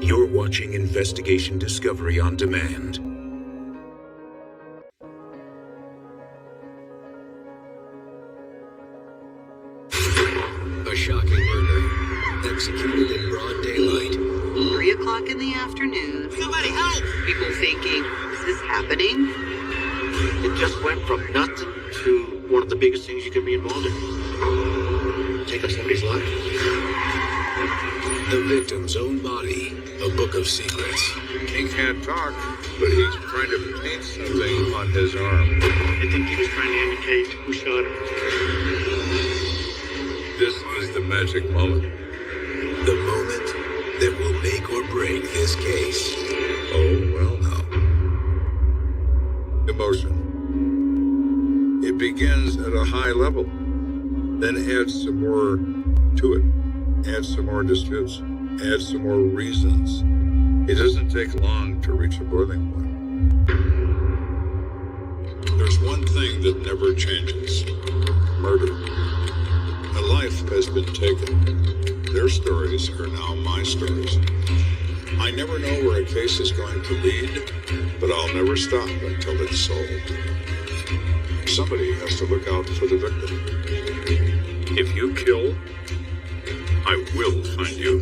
You're watching Investigation Discovery on Demand. A shocking murder, executed in broad daylight. 3 o'clock in the afternoon. Somebody help! People thinking, is this happening? It just went from nothing to one of the biggest things you can be involved in. Taking somebody's life. The victim's own body, a book of secrets. He can't talk, but he's trying to paint something on his arm. I think he was trying to indicate who shot him. This is the magic moment. The moment that will make or break this case. Oh, well now. Emotion. It begins at a high level, then adds some more to it. Add some more disputes, add some more reasons. It doesn't take long to reach a boiling point. There's one thing that never changes. Murder. A life has been taken. Their stories are now my stories. I never know where a case is going to lead, but I'll never stop until it's solved. Somebody has to look out for the victim. If you kill, I will find you.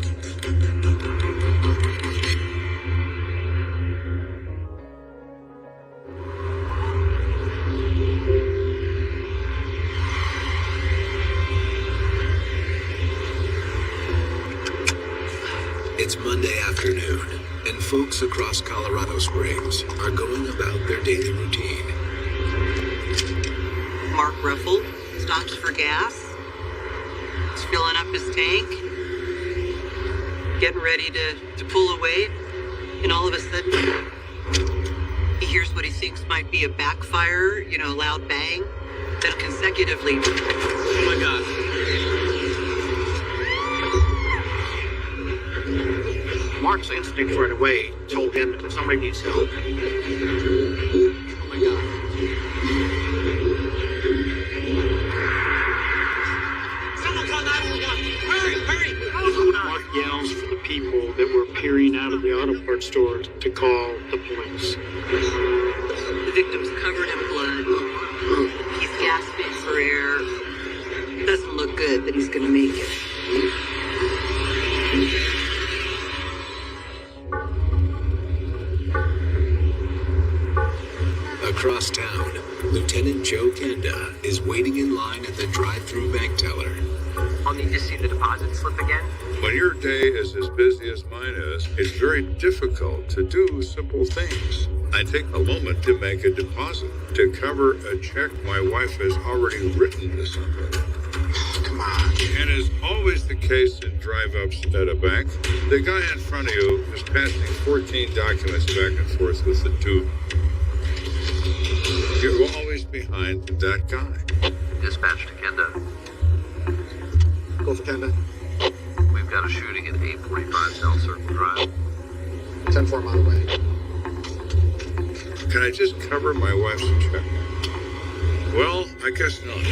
It's Monday afternoon, and folks across Colorado Springs are going about their daily routine. Mark Ruffle stops for gas. He's filling up his tank. Getting ready to pull away. And all of a sudden, he hears what he thinks might be a backfire, a loud bang. Then consecutively, Oh my God. Mark's instinct right away told him that somebody needs help. Oh my God. Someone call 911. Hurry, hurry. Mark yells for the people that were peering out of the auto parts store to call the police. the victim's covered in blood. He's gasping for air. It doesn't look good that he's going to make it. Across town, Lieutenant Joe Kenda is waiting in line at the drive-through bank teller. I'll need to see the deposit slip again. When your day is as busy as mine is, it's very difficult to do simple things. I take a moment to make a deposit to cover a check my wife has already written to somebody. Come on. And as always the case in drive-ups at a bank, the guy in front of you is passing 14 documents back and forth with the tube. You're always behind that guy. Dispatch to Kenda. Go for Kenda. We've got a shooting at 845 South Circle Drive. 10-4 mile away. Can I just cover my wife's check? Well, I guess not.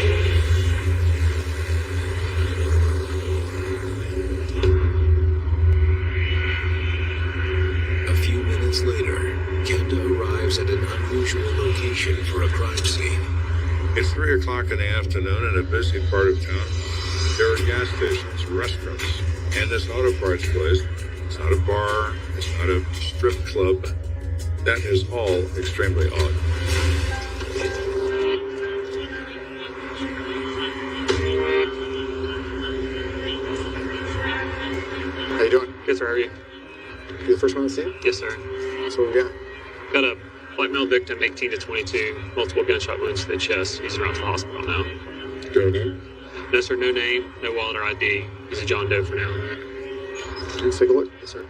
A few minutes later, Kenda arrives at an unusual location for a crime scene. It's 3 o'clock in the afternoon in a busy part of town. There are gas stations, restaurants, and this auto parts place. It's not a bar. It's not a strip club. That is all extremely odd. How you doing? Good, sir. How are you? You the first one to see him? Yes, sir. So what we got? Got a black male victim, 18 to 22, multiple gunshot wounds to the chest. He's around to the hospital now. Go ahead. No, sir. No name, no wallet or ID. He's a John Doe for now. Let's take a look. Yes, sir.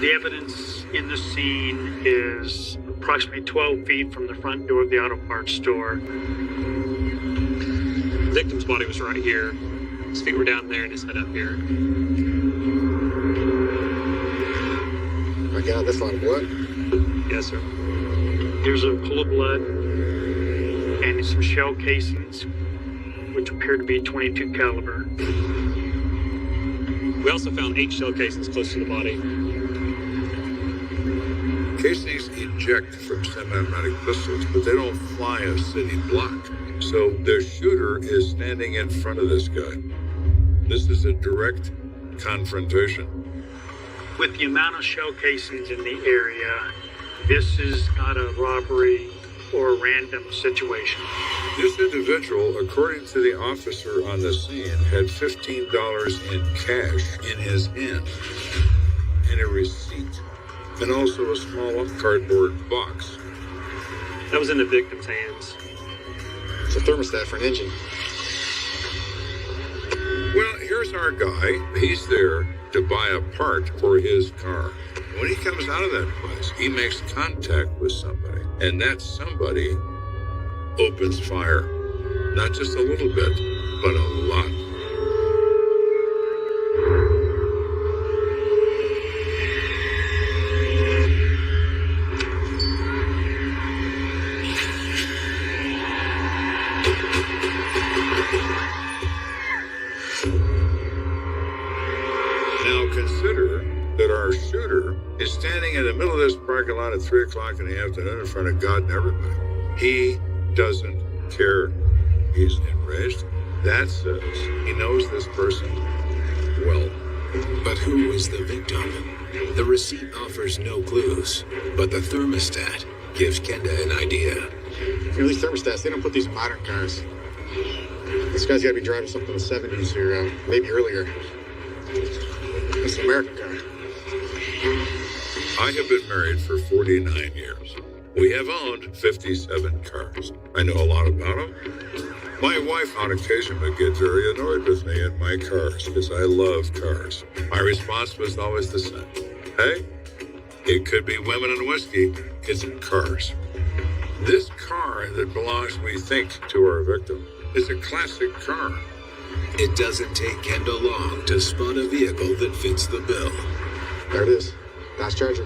The evidence in this scene is approximately 12 feet from the front door of the auto parts store. The victim's body was right here. His feet were down there and his head up here. My God, that's a lot of blood. Yes, sir. There's a pool of blood and some shell casings, which appear to be .22 caliber. We also found 8 shell casings close to the body. Casings eject from semi-automatic pistols, but they don't fly a city block. So their shooter is standing in front of this guy. This is a direct confrontation. With the amount of shell casings in the area, this is not a robbery or a random situation. This individual, according to the officer on the scene, had $15 in cash in his hand and a receipt, and also a small cardboard box. That was in the victim's hands. It's a thermostat for an engine. Well, here's our guy. He's there to buy a part for his car. When he comes out of that place, he makes contact with somebody, and that somebody opens fire. Not just a little bit, but a lot. Now consider that our shooter is standing in the middle of this parking lot at 3 o'clock in the afternoon in front of God and everybody. He doesn't care. He's enraged. That says he knows this person well. But who is the victim? The receipt offers no clues, but the thermostat gives Kenda an idea. You know, these thermostats, they don't put these in modern cars. This guy's got to be driving something in the 70s or maybe earlier. It's an American car. I have been married for 49 years. We have owned 57 cars. I know a lot about them. My wife on occasion would get very annoyed with me in my cars because I love cars. My response was always the same. Hey, it could be women and whiskey. It's cars. This car that belongs, we think, to our victim is a classic car. It doesn't take Kenda long to spot a vehicle that fits the bill. There it is. Dodge Charger.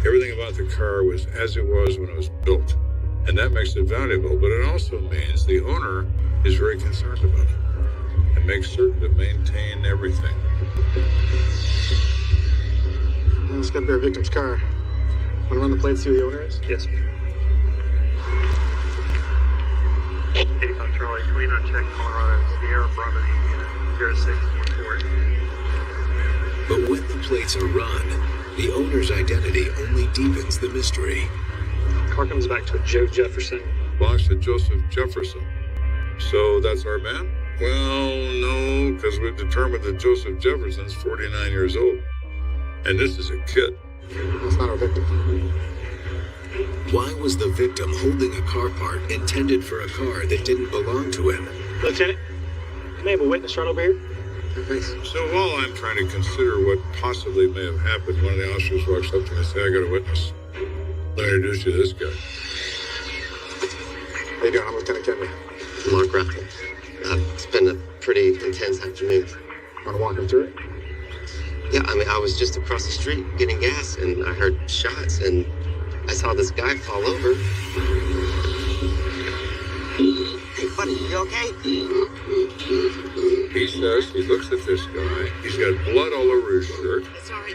Everything about the car was as it was when it was built. And that makes it valuable, but it also means the owner is very concerned about it and makes certain to maintain everything. Well, it's got to be our victim's car. Want to run the plate and see who the owner is? Yes. 85 Charlie, Queen on check, Colorado, Sierra Bravo, 0614. But when the plates are run, the owner's identity only deepens the mystery. Car comes back to a Joe Jefferson. Belongs to Joseph Jefferson. So that's our man? Well, no, because we've determined that Joseph Jefferson's 49 years old. And this is a kid. That's not our victim. Why was the victim holding a car part intended for a car that didn't belong to him? Lieutenant, may I have a witness right over here? Thanks. So while I'm trying to consider what possibly may have happened, one of the officers walks up to me and says, I got a witness. Let me introduce you to this guy. How you doing? I'm Lieutenant Kenley. Mark Ruffin. It's been a pretty intense afternoon. Want to walk him through it? Yeah, I mean, I was just across the street getting gas, and I heard shots, and I saw this guy fall over. Hey, buddy, you okay? He says, he looks at this guy. He's got blood all over his shirt. Sorry.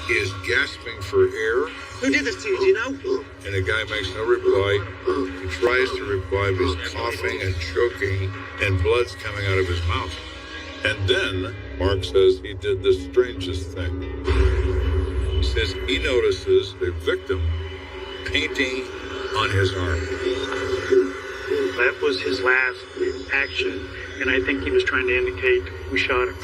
He is gasping for air. Who did this to you, do you know? And the guy makes no reply. He tries to reply, but he's coughing and choking, and blood's coming out of his mouth. And then Mark says he did the strangest thing. He says he notices the victim painting on his arm. That was his last action, and I think he was trying to indicate we shot him.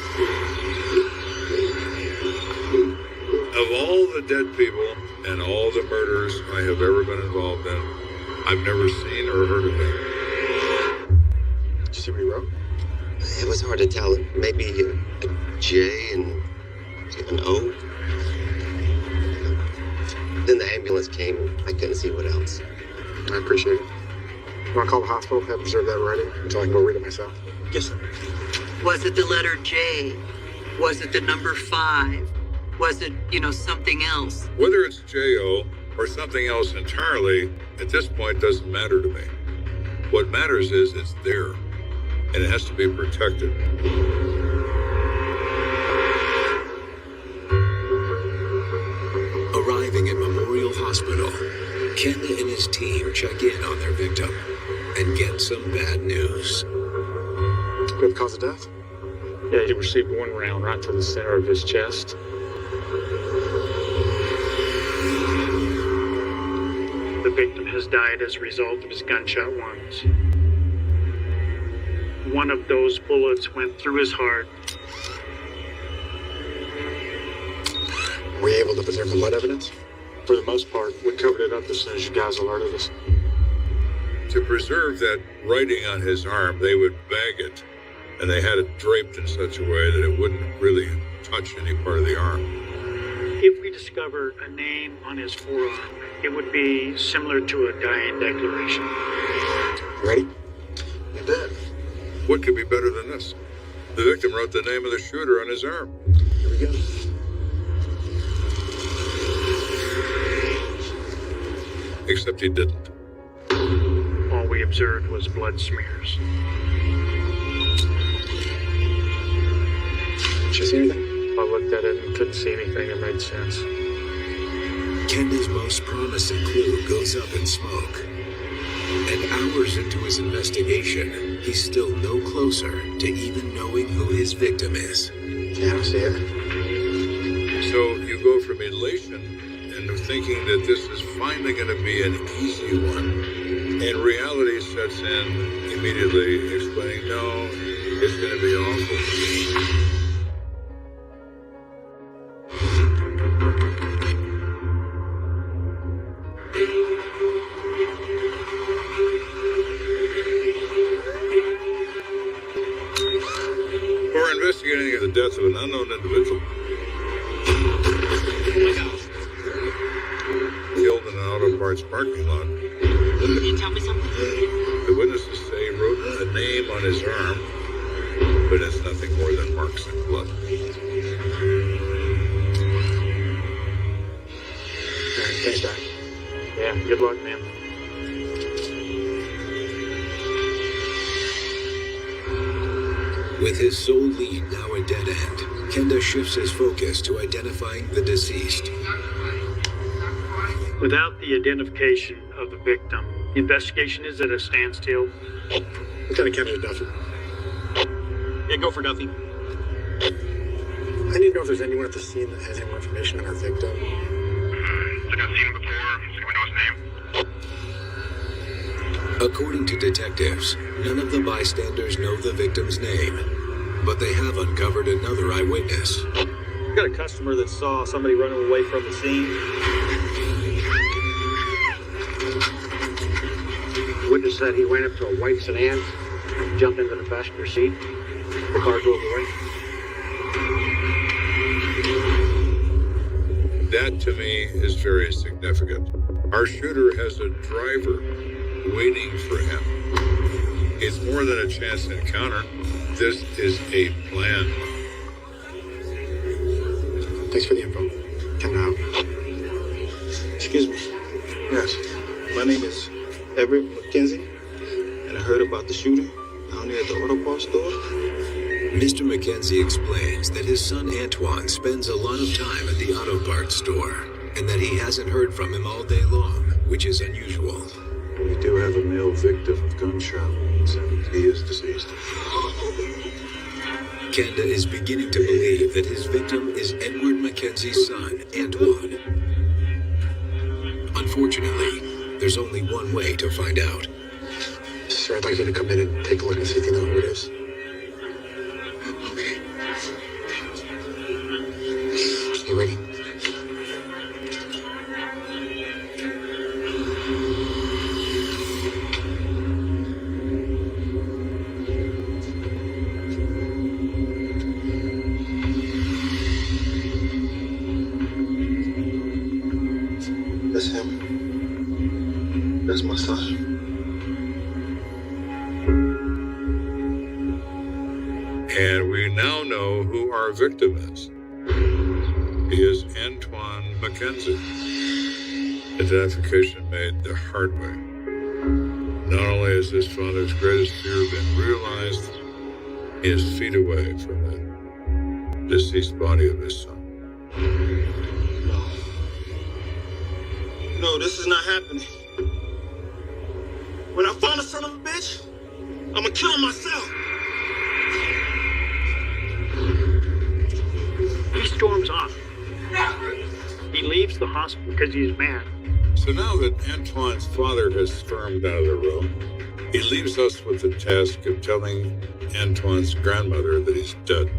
Of all the dead people and all the murders I have ever been involved in, I've never seen or heard of that. Did you see what he wrote? It was hard to tell. Maybe a J and an O. Then the ambulance came. I couldn't see what else. I appreciate it. You want to call the hospital? Have reserve that ready until I can go read it myself. Yes, sir. Was it the letter J? Was it the number 5? Was it, something else? Whether it's J.O. or something else entirely, at this point doesn't matter to me. What matters is it's there. and it has to be protected. Arriving at Memorial Hospital, Kenda and his team check in on their victim and get some bad news. Good cause of death? Yeah, he received one round right to the center of his chest. The victim has died as a result of his gunshot wounds. One of those bullets went through his heart. Were you able to preserve the blood evidence? For the most part, we covered it up as soon as you guys alerted us. To preserve that writing on his arm, they would bag it, and they had it draped in such a way that it wouldn't really touch any part of the arm. If we discover a name on his forearm, it would be similar to a dying declaration. Ready? You bet. What could be better than this? The victim wrote the name of the shooter on his arm. Here we go. Except he didn't. All we observed was blood smears. Did you see anything? I looked at it and couldn't see anything that made sense. Kenda's most promising clue goes up in smoke. And hours into his investigation, he's still no closer to even knowing who his victim is. Yeah, I don't see it. So you go from elation and thinking that this is finally going to be an easy one, and reality sets in immediately, explaining, no, it's going to be awful. We're investigating the death of an unknown individual. Killed in an auto parts parking lot. Can you tell me something? The witnesses say he wrote a name on his arm, but it's nothing more than marks of blood. Thanks, Doc. Yeah, good luck, man. With his sole lead now a dead end, Kenda shifts his focus to identifying the deceased. Without the identification of the victim, the investigation is at a standstill. Lieutenant Kennedy, Duffy. Yeah, go for Duffy. I need to know if there's anyone at the scene that has any more information on our victim. Like I've seen him before. Does anyone know his name? According to detectives, none of the bystanders know the victim's name, but they have uncovered another eyewitness. We got a customer that saw somebody running away from the scene. Witness said he went up to a white sedan, jumped into the passenger seat. The car drove away. That, to me, is very significant. Our shooter has a driver waiting for him. It's more than a chance encounter. This is a plan. Thanks for the info. Come now. Excuse me. Yes. My name is Everett McKenzie, and I heard about the shooter down there at the auto parts store. Mr. McKenzie explains that his son Antoine spends a lot of time at the auto parts store, and that he hasn't heard from him all day long, which is unusual. We do have a male victim of gunshot wounds, and he is deceased. Kenda is beginning to believe that his victim is Edward McKenzie's son, Antoine. Unfortunately, there's only one way to find out. Sir, I'd like you to come in and take a look and see if you know who it is. Okay. You ready? That's him. That's my son. And we now know who our victim is. He is Antoine McKenzie. Identification made the hard way. Not only has his father's greatest fear been realized, He is feet away from the deceased body of his son. No, this is not happening. When I find a son of a bitch, I'm gonna kill him myself. He storms off. He leaves the hospital because he's mad. So now that Antoine's father has stormed out of the room, he leaves us with the task of telling Antoine's grandmother that he's dead.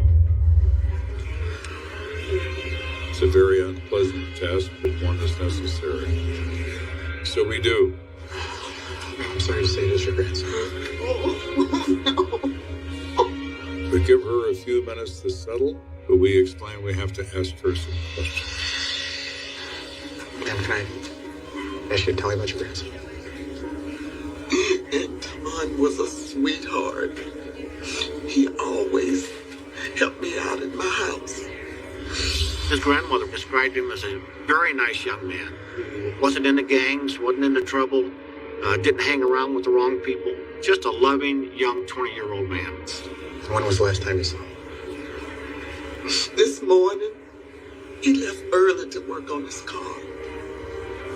It's a very unpleasant task, but one is necessary. So we do. I'm sorry to say this, your grandson. We give her a few minutes to settle, but we explain we have to ask her some questions. Ma'am, can I ask you to tell me about your grandson? Antoine was a sweetheart. He always helped me out in my house. His grandmother described him as a very nice young man. Wasn't into gangs, wasn't into trouble, didn't hang around with the wrong people. Just a loving, young 20-year-old man. When was the last time you saw him? This morning, he left early to work on his car.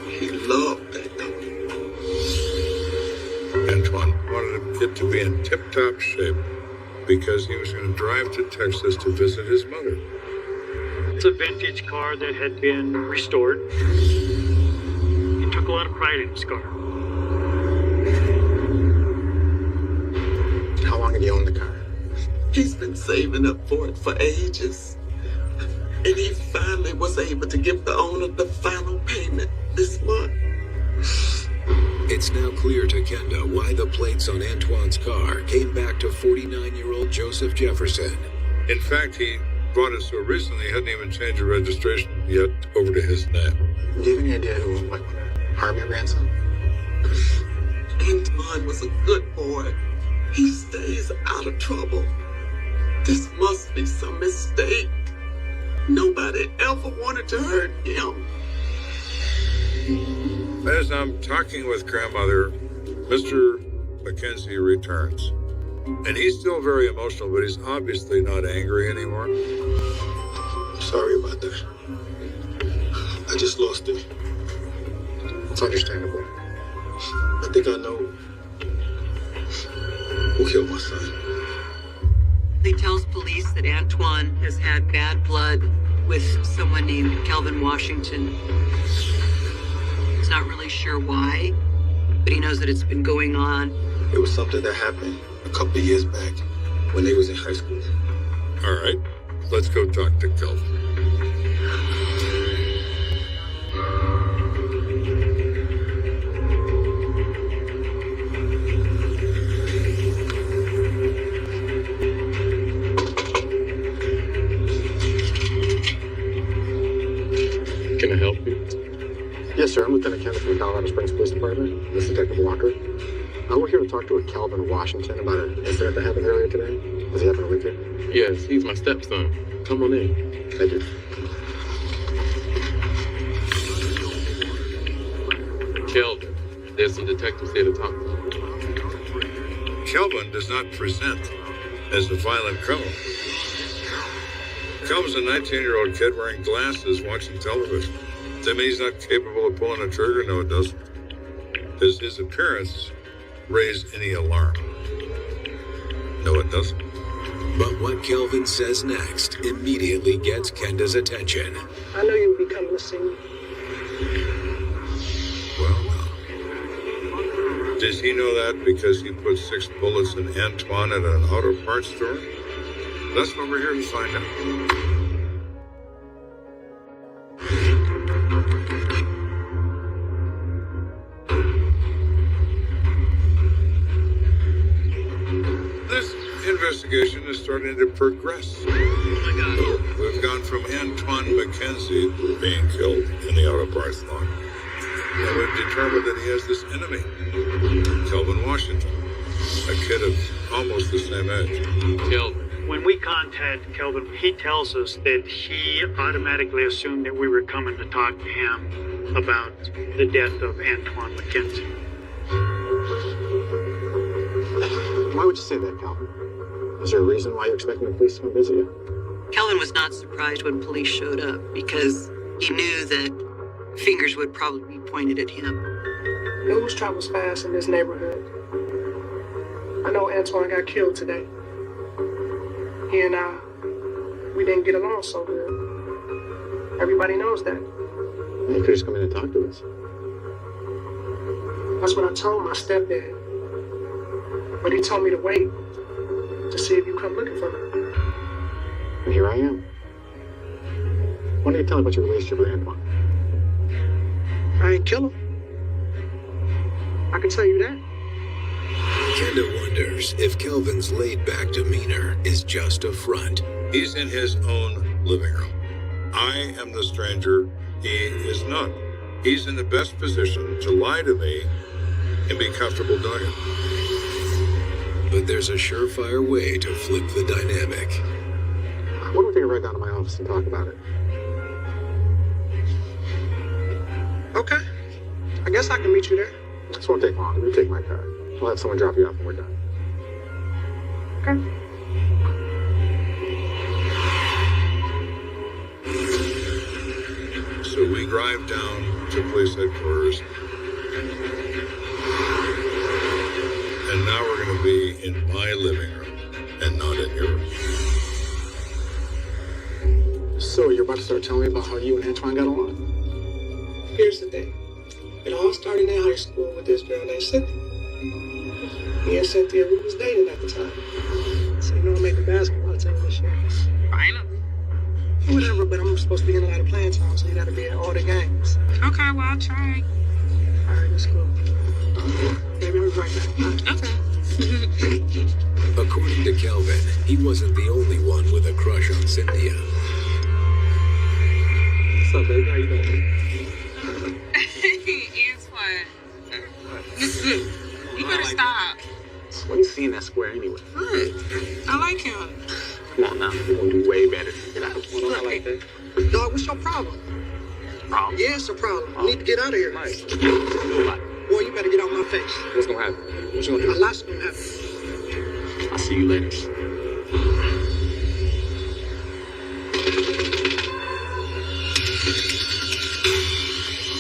He loved that car. Antoine wanted it to be in tip-top shape because he was going to drive to Texas to visit his mother. It's a vintage car that had been restored. He took a lot of pride in his car. How long have you owned the car? He's been saving up for it for ages. And he finally was able to give the owner the final payment this month. It's now clear to Kenda why the plates on Antoine's car came back to 49-year-old Joseph Jefferson. In fact, he bought it so recently he hadn't even changed the registration yet over to his name. Do you have any idea who might want to harm your grandson? Antoine was a good boy. He stays out of trouble. This must be some mistake. Nobody ever wanted to hurt him. As I'm talking with grandmother, Mr. Mackenzie returns. And he's still very emotional, but he's obviously not angry anymore. Sorry about that. I just lost it. It's understandable. I think I know who killed my son. He tells police that Antoine has had bad blood with someone named Calvin Washington. He's not really sure why, but he knows that it's been going on. It was something that happened a couple of years back when they was in high school. All right, let's go talk to Kelvin. Can I help you? Yes, sir. I'm Lieutenant Kenneth from the Colorado Springs Police Department. This is Detective Walker. We're here to talk to a Calvin Washington about an incident that happened earlier today. Does he happen to live here? Yes, he's my stepson. Come on in. Thank you. Kelvin, there's some detectives here to talk. Kelvin does not present as a violent criminal. Kelvin's a 19-year-old kid wearing glasses watching television. Does that mean he's not capable of pulling a trigger? No, it doesn't. Does his appearance raise any alarm? No, it doesn't. But what Kelvin says next immediately gets Kenda's attention. I know you'll be coming to see me. Well, no. Does he know that because he put 6 bullets in Antoine at an auto parts store? That's what we're here to find out. This investigation is starting to progress. Oh my God. We've gone from Antoine Mackenzie being killed in the auto parts lot. And we've determined that he has this enemy, Calvin Washington, a kid of almost the same age. Kelvin. When we contact Kelvin, he tells us that he automatically assumed that we were coming to talk to him about the death of Antoine Mackenzie. Why would you say that, Calvin? Is there a reason why you're expecting the police to come visit you? Kelvin was not surprised when police showed up because he knew that fingers would probably be pointed at him. News travels fast in this neighborhood. I know Antoine got killed today. He and I, we didn't get along so good. Everybody knows that. You could just come in and talk to us. That's what I told my stepdad. But he told me to wait to see if you come looking for me. And here I am. Why don't you tell me about your relationship with Antoine? I ain't kill him. I can tell you that. Kenda wonders if Kelvin's laid-back demeanor is just a front. He's in his own living room. I am the stranger. He is not. He's in the best position to lie to me and be comfortable doing it. But there's a surefire way to flip the dynamic. Why don't we take a ride down to my office and talk about it? Okay. I guess I can meet you there. This won't take long. You take my car. I'll have someone drop you off when we're done. Okay. So we drive down to police headquarters. And now we're going to be in my living room and not in yours. So you're about to start telling me about how you and Antoine got along? Here's the thing. It all started in high school with this girl named Cynthia. Me and Cynthia, we was dating at the time. So you know I made the basketball team this year. Finally. Whatever, but I'm supposed to be in a lot of playing time, so you gotta be at all the games. Okay, well, I'll try. Alright, let's go. Maybe I'll be right back. Okay. According to Kelvin, he wasn't the only one with a crush on Cynthia. What's up, baby? How you doing? Antoine. Listen, you better stop. When you seen that square anyway? Good. I like him. Come on now. You're going to do way better. Get out. I like that. Dog, what's your problem? Problem? Yeah, it's a problem. You need to get out of here. Nice. Boy, you better get out my face. What's going to happen? What you going to A do? lot's gonna happen. I'll see you later.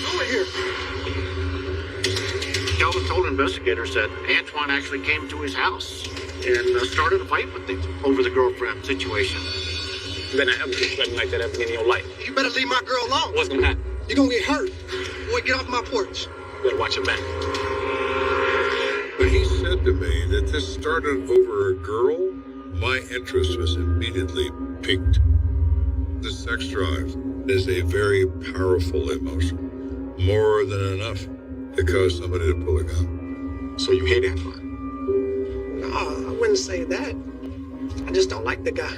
Over here. Kelvin told investigators that Antoine actually came to his house and started a fight with him over the girlfriend situation. You better not ever do something like that ever again in your life. You better leave my girl alone. What's going to happen? You're gonna get hurt. Boy, get off my porch. You better watch your back. When he said to me that this started over a girl, my interest was immediately piqued. The sex drive is a very powerful emotion. More than enough to cause somebody to pull a gun. So you hate Antoine? No, I wouldn't say that. I just don't like the guy.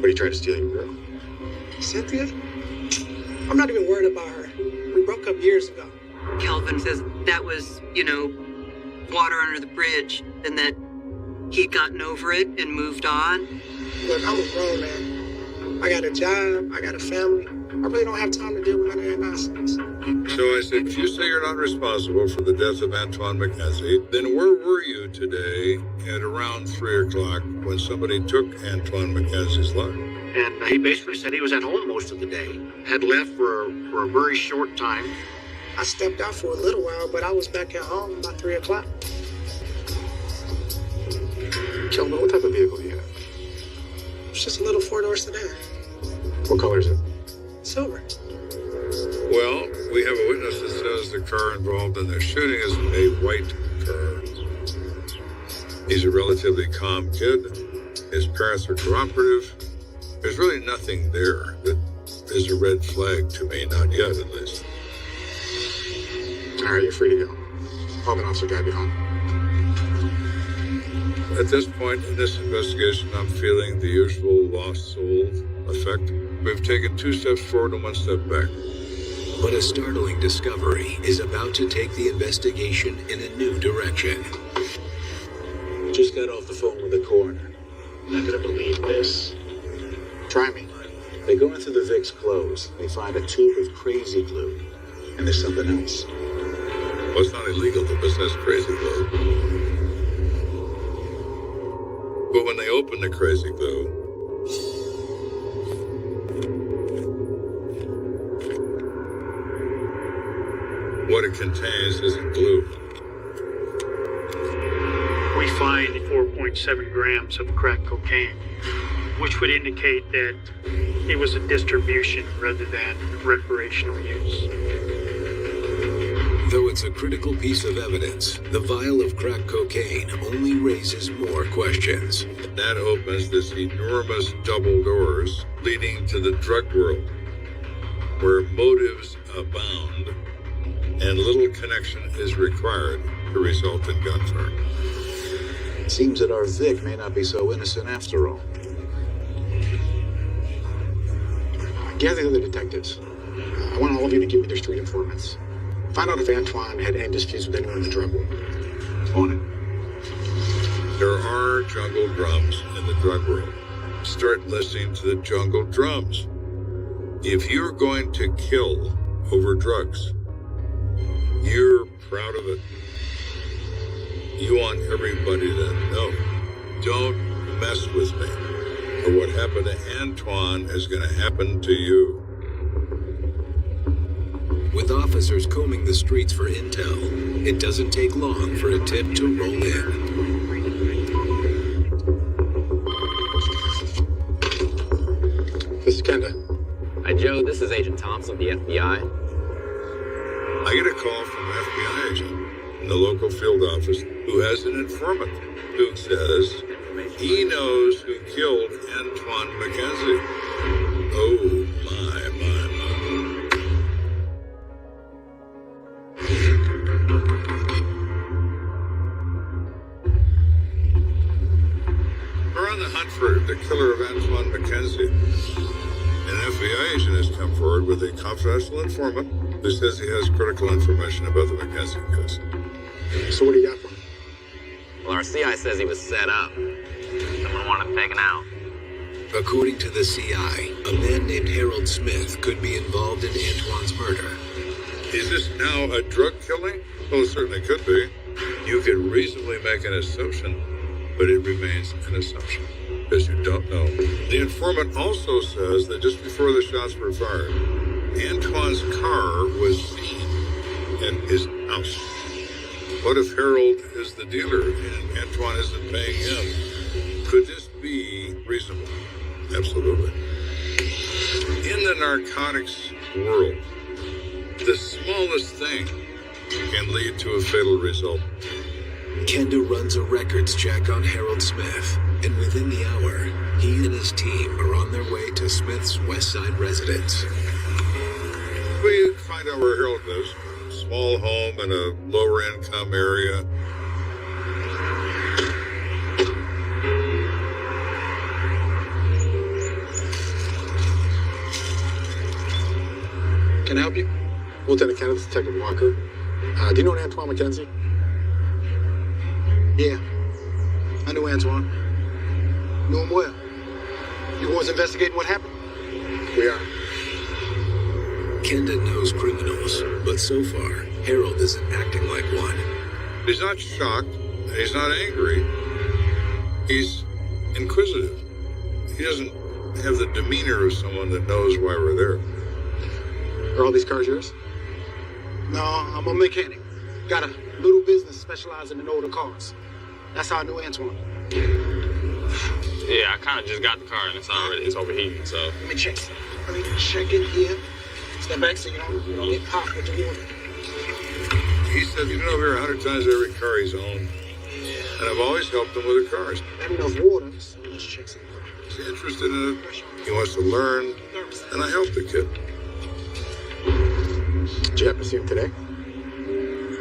But he tried to steal your girl. Cynthia? I'm not even worried about her. We broke up years ago. Kelvin says that was, water under the bridge, and that he'd gotten over it and moved on. Look, I'm a grown man. I got a job, I got a family. I really don't have time to deal with none of that nonsense. So I said, if you say you're not responsible for the death of Antoine McKenzie, then where were you today at around 3 o'clock when somebody took Antoine McKenzie's life? And he basically said he was at home most of the day, had left for a very short time. I stepped out for a little while, but I was back at home by 3 o'clock. Kelvin, what type of vehicle do you have? It's just a little 4-door sedan. What color is it? Silver. Well, we have a witness that says the car involved in the shooting is a white car. He's a relatively calm kid. His parents are cooperative. There's really nothing there that is a red flag to me, not yet at least. All right, you're free to go. I'll have an officer drive you home. At this point in this investigation, I'm feeling the usual lost soul effect. We've taken 2 steps forward and 1 step back. But a startling discovery is about to take the investigation in a new direction. Just got off the phone with the coroner. Not gonna believe this. Try me. They go into the Vic's clothes. They find a tube of crazy glue. And there's something else. Well, it's not illegal to possess crazy glue. But when they open the crazy glue. What it contains isn't glue. We find 4.7 grams of crack cocaine, which would indicate that it was a distribution rather than recreational use. Though it's a critical piece of evidence, the vial of crack cocaine only raises more questions. That opens this enormous double doors leading to the drug world, where motives abound and little connection is required to result in gunfire. It seems that our Vic may not be so innocent after all. Gather the other detectives. I want all of you to give me their street informants. Find out if Antoine had any disputes with anyone in the drug world. On it. There are jungle drums in the drug world. Start listening to the jungle drums. If you're going to kill over drugs, you're proud of it. You want everybody to know. Don't mess with me, or what happened to Antoine is going to happen to you. With officers combing the streets for intel, it doesn't take long for a tip to roll in. This is Kenda. Hi, Joe. This is Agent Thompson of the FBI. I get a call from an FBI agent in the local field office who has an informant who says he knows who killed Antoine McKenzie. Oh, my. We're on the hunt for the killer of Antoine McKenzie. An FBI agent has come forward with a confidential informant who says he has critical information about the McKenzie case. So what do you got for him? Well, our CI says he was set up. Someone wanted him taken out. According to the CI, a man named Harold Smith could be involved in Antoine's murder. Is this now a drug killing? Well, it certainly could be. You could reasonably make an assumption, but it remains an assumption, because you don't know. The informant also says that just before the shots were fired, Antoine's car was seen in his house. What if Harold is the dealer and Antoine isn't paying him? Could this be reasonable? Absolutely. In the narcotics world, the smallest thing can lead to a fatal result. Kenda runs a records check on Harold Smith, and within the hour, he and his team are on their way to Smith's West Side residence. We find out where Harold lives. Small home in a lower income area. Can I help you? Lieutenant Kenneth, Detective Walker. Do you know Antoine McKenzie? Yeah. I knew Antoine. Knew him well. You boys investigating what happened? We are. Kenda knows criminals, but so far, Harold isn't acting like one. He's not shocked. He's not angry. He's inquisitive. He doesn't have the demeanor of someone that knows why we're there. Are all these cars yours? No, I'm a mechanic. Got a little business specializing in older cars. That's how I knew Antoine. Yeah, I kind of just got the car and it's overheating, so. Let me check. Let me check it here. Step back so you don't get hot with the water. He said he's been over here 100 times every car he's owned. And I've always helped him with the cars. Not enough water, so let's check some. He's interested in it. He wants to learn. And I helped the kid. Did you happen to see him today?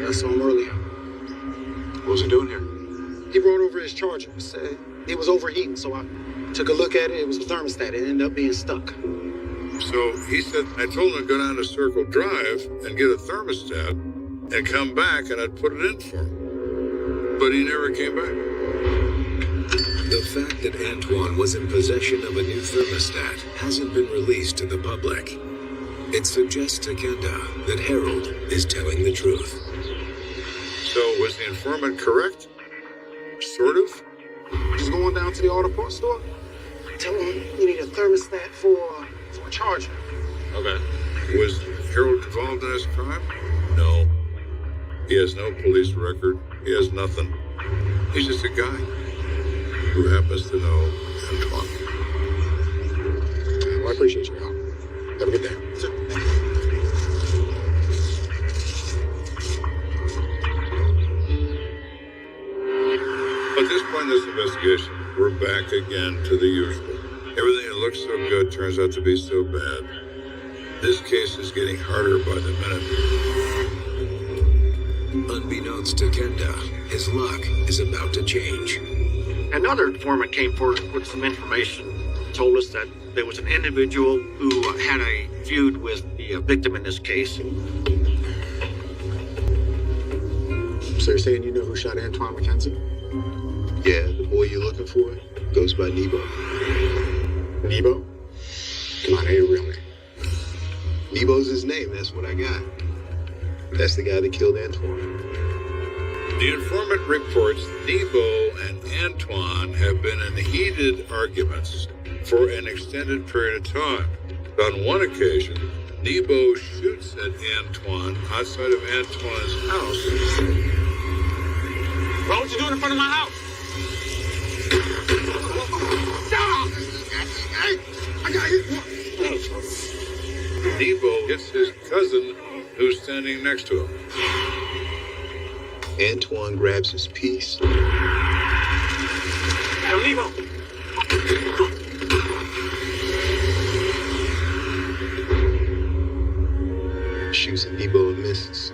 I saw him earlier. What was he doing here? He brought over his charger. Said it was overheating, so I took a look at it. It was a thermostat. It ended up being stuck. So he said, I told him to go down to Circle Drive and get a thermostat and come back and I'd put it in for him. But he never came back. The fact that Antoine was in possession of a new thermostat hasn't been released to the public. It suggests to Kenda that Harold is telling the truth. So was the informant correct? Sort of? Just going on down to the auto parts store. Tell him you need a thermostat for a charger. Okay. Was Harold involved in this crime? No. He has no police record. He has nothing. He's just a guy who happens to know Antoine. Well, I appreciate your help. Have a good day. At this point in this investigation, we're back again to the usual. Everything that looks so good turns out to be so bad. This case is getting harder by the minute. Unbeknownst to Kenda, his luck is about to change. Another informant came forward with some information, told us that there was an individual who had a feud with the victim in this case. So you're saying you know who shot Antoine McKenzie? Yeah, the boy you're looking for goes by Nebo. Nebo? Come on, ain't a real name. Nebo's his name, that's what I got. That's the guy that killed Antoine. The informant reports Nebo and Antoine have been in heated arguments for an extended period of time. On one occasion, Nebo shoots at Antoine outside of Antoine's house. What you doing in front of my house? I got hit. Nebo hits his cousin, who's standing next to him. Antoine grabs his piece. Hey, Nebo. Shoots at Nebo and misses.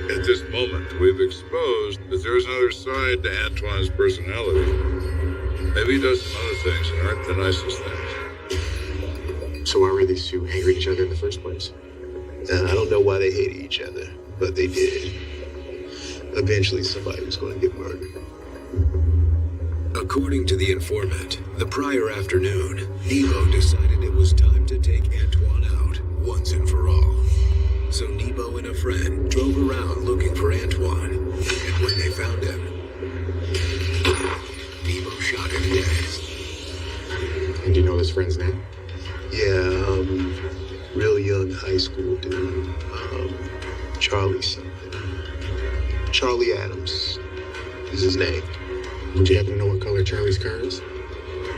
At this moment, we've exposed that there's another side to Antoine's personality. Maybe he does some other things that aren't the nicest things. So why were these two angry at each other in the first place? I don't know why they hated each other, but they did. Eventually, somebody was going to get murdered. According to the informant, the prior afternoon, Nebo decided it was time to take Antoine out once and for all. So Nebo and a friend drove around looking for Antoine, and when they found him, Nebo shot him dead. And do you know his friend's name? Yeah, real young high school dude. Charlie something. Charlie Adams is his name. Would you happen to know what color Charlie's car is?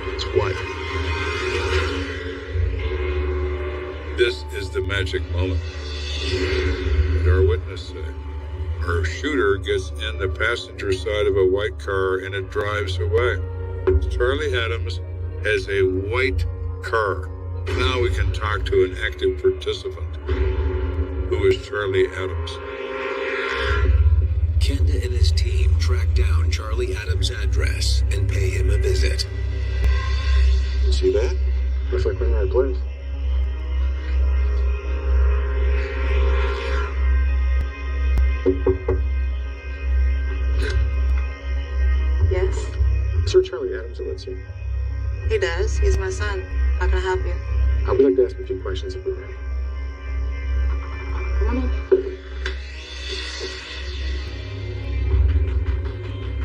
It's white. This is the magic moment. What our witness said. Our shooter gets in the passenger side of a white car and it drives away. Charlie Adams has a white car. Now we can talk to an active participant. Who is Charlie Adams? Kenda and his team track down Charlie Adams' address and pay him a visit. You see that? Looks like we're in the right place. Yes? Sir Charlie Adams, it lets you. He does. He's my son. How can I help you? I would like to ask a few questions if we may. Come on in.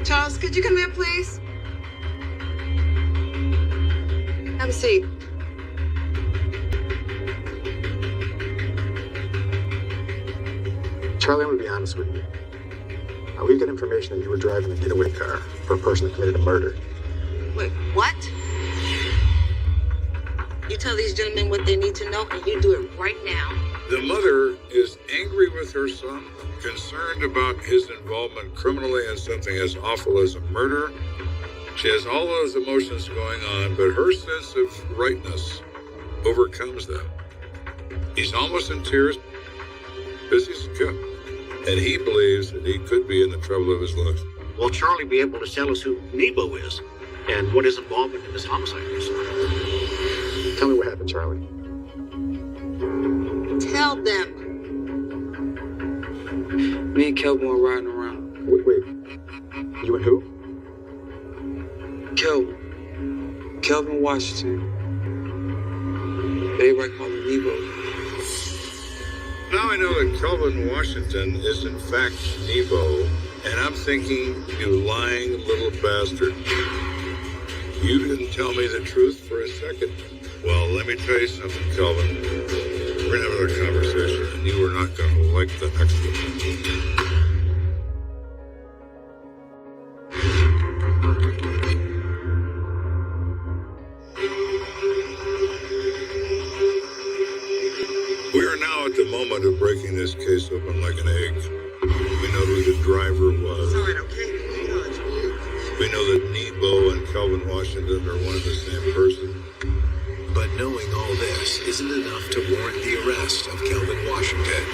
Charles, could you come here, please? Have a seat. Charlie, I'm going to be honest with you. We've got information that you were driving a getaway car for a person that committed a murder. Wait, what? You tell these gentlemen what they need to know, and you do it right now. The mother is angry with her son, concerned about his involvement criminally in something as awful as a murder. She has all those emotions going on, but her sense of rightness overcomes them. He's almost in tears because he's a kid, and he believes that he could be in the trouble of his life. Will Charlie be able to tell us who Nebo is and what his involvement in this homicide is? Tell me what happened, Charlie. Tell them. Me and Kelvin were riding around. Wait. You and who? Kelvin Washington. Everybody call him Nebo. Now I know that Kelvin Washington is in fact Nebo, and I'm thinking, you lying little bastard. You didn't tell me the truth for a second. Well, let me tell you something, Kelvin. We're going to have another conversation, and you are not going to like the next one. We are now at the moment of breaking this case open like an egg. We know who the driver was. We know that Nebo and Kelvin Washington are one and the same person. But knowing all this isn't enough to warrant the arrest of Kelvin Washington.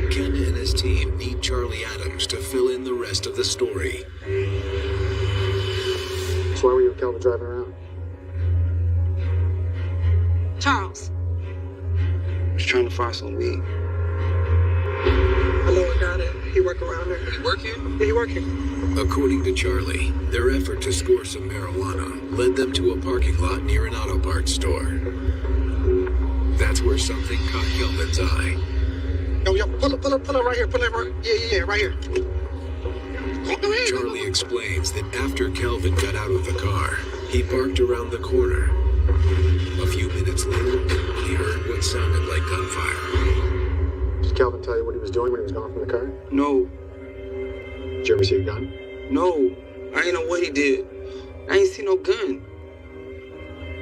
Ken and his team need Charlie Adams to fill in the rest of the story. So why were you and Kelvin driving around? Charles. I was trying to find some weed. I know a guy that he work around there. You work here? Yeah, he work here. According to Charlie, their effort to score some marijuana led them to a parking lot near an auto parts store. That's where something caught Kelvin's eye. Yo, pull up right here. Pull up right. Yeah, right here. Charlie explains that after Kelvin got out of the car, he parked around the corner. A few minutes later, he heard what sounded like gunfire. Did Kelvin tell you what he was doing when he was gone from the car? No. Did you ever see a gun? No. I ain't know what he did. I ain't see no gun.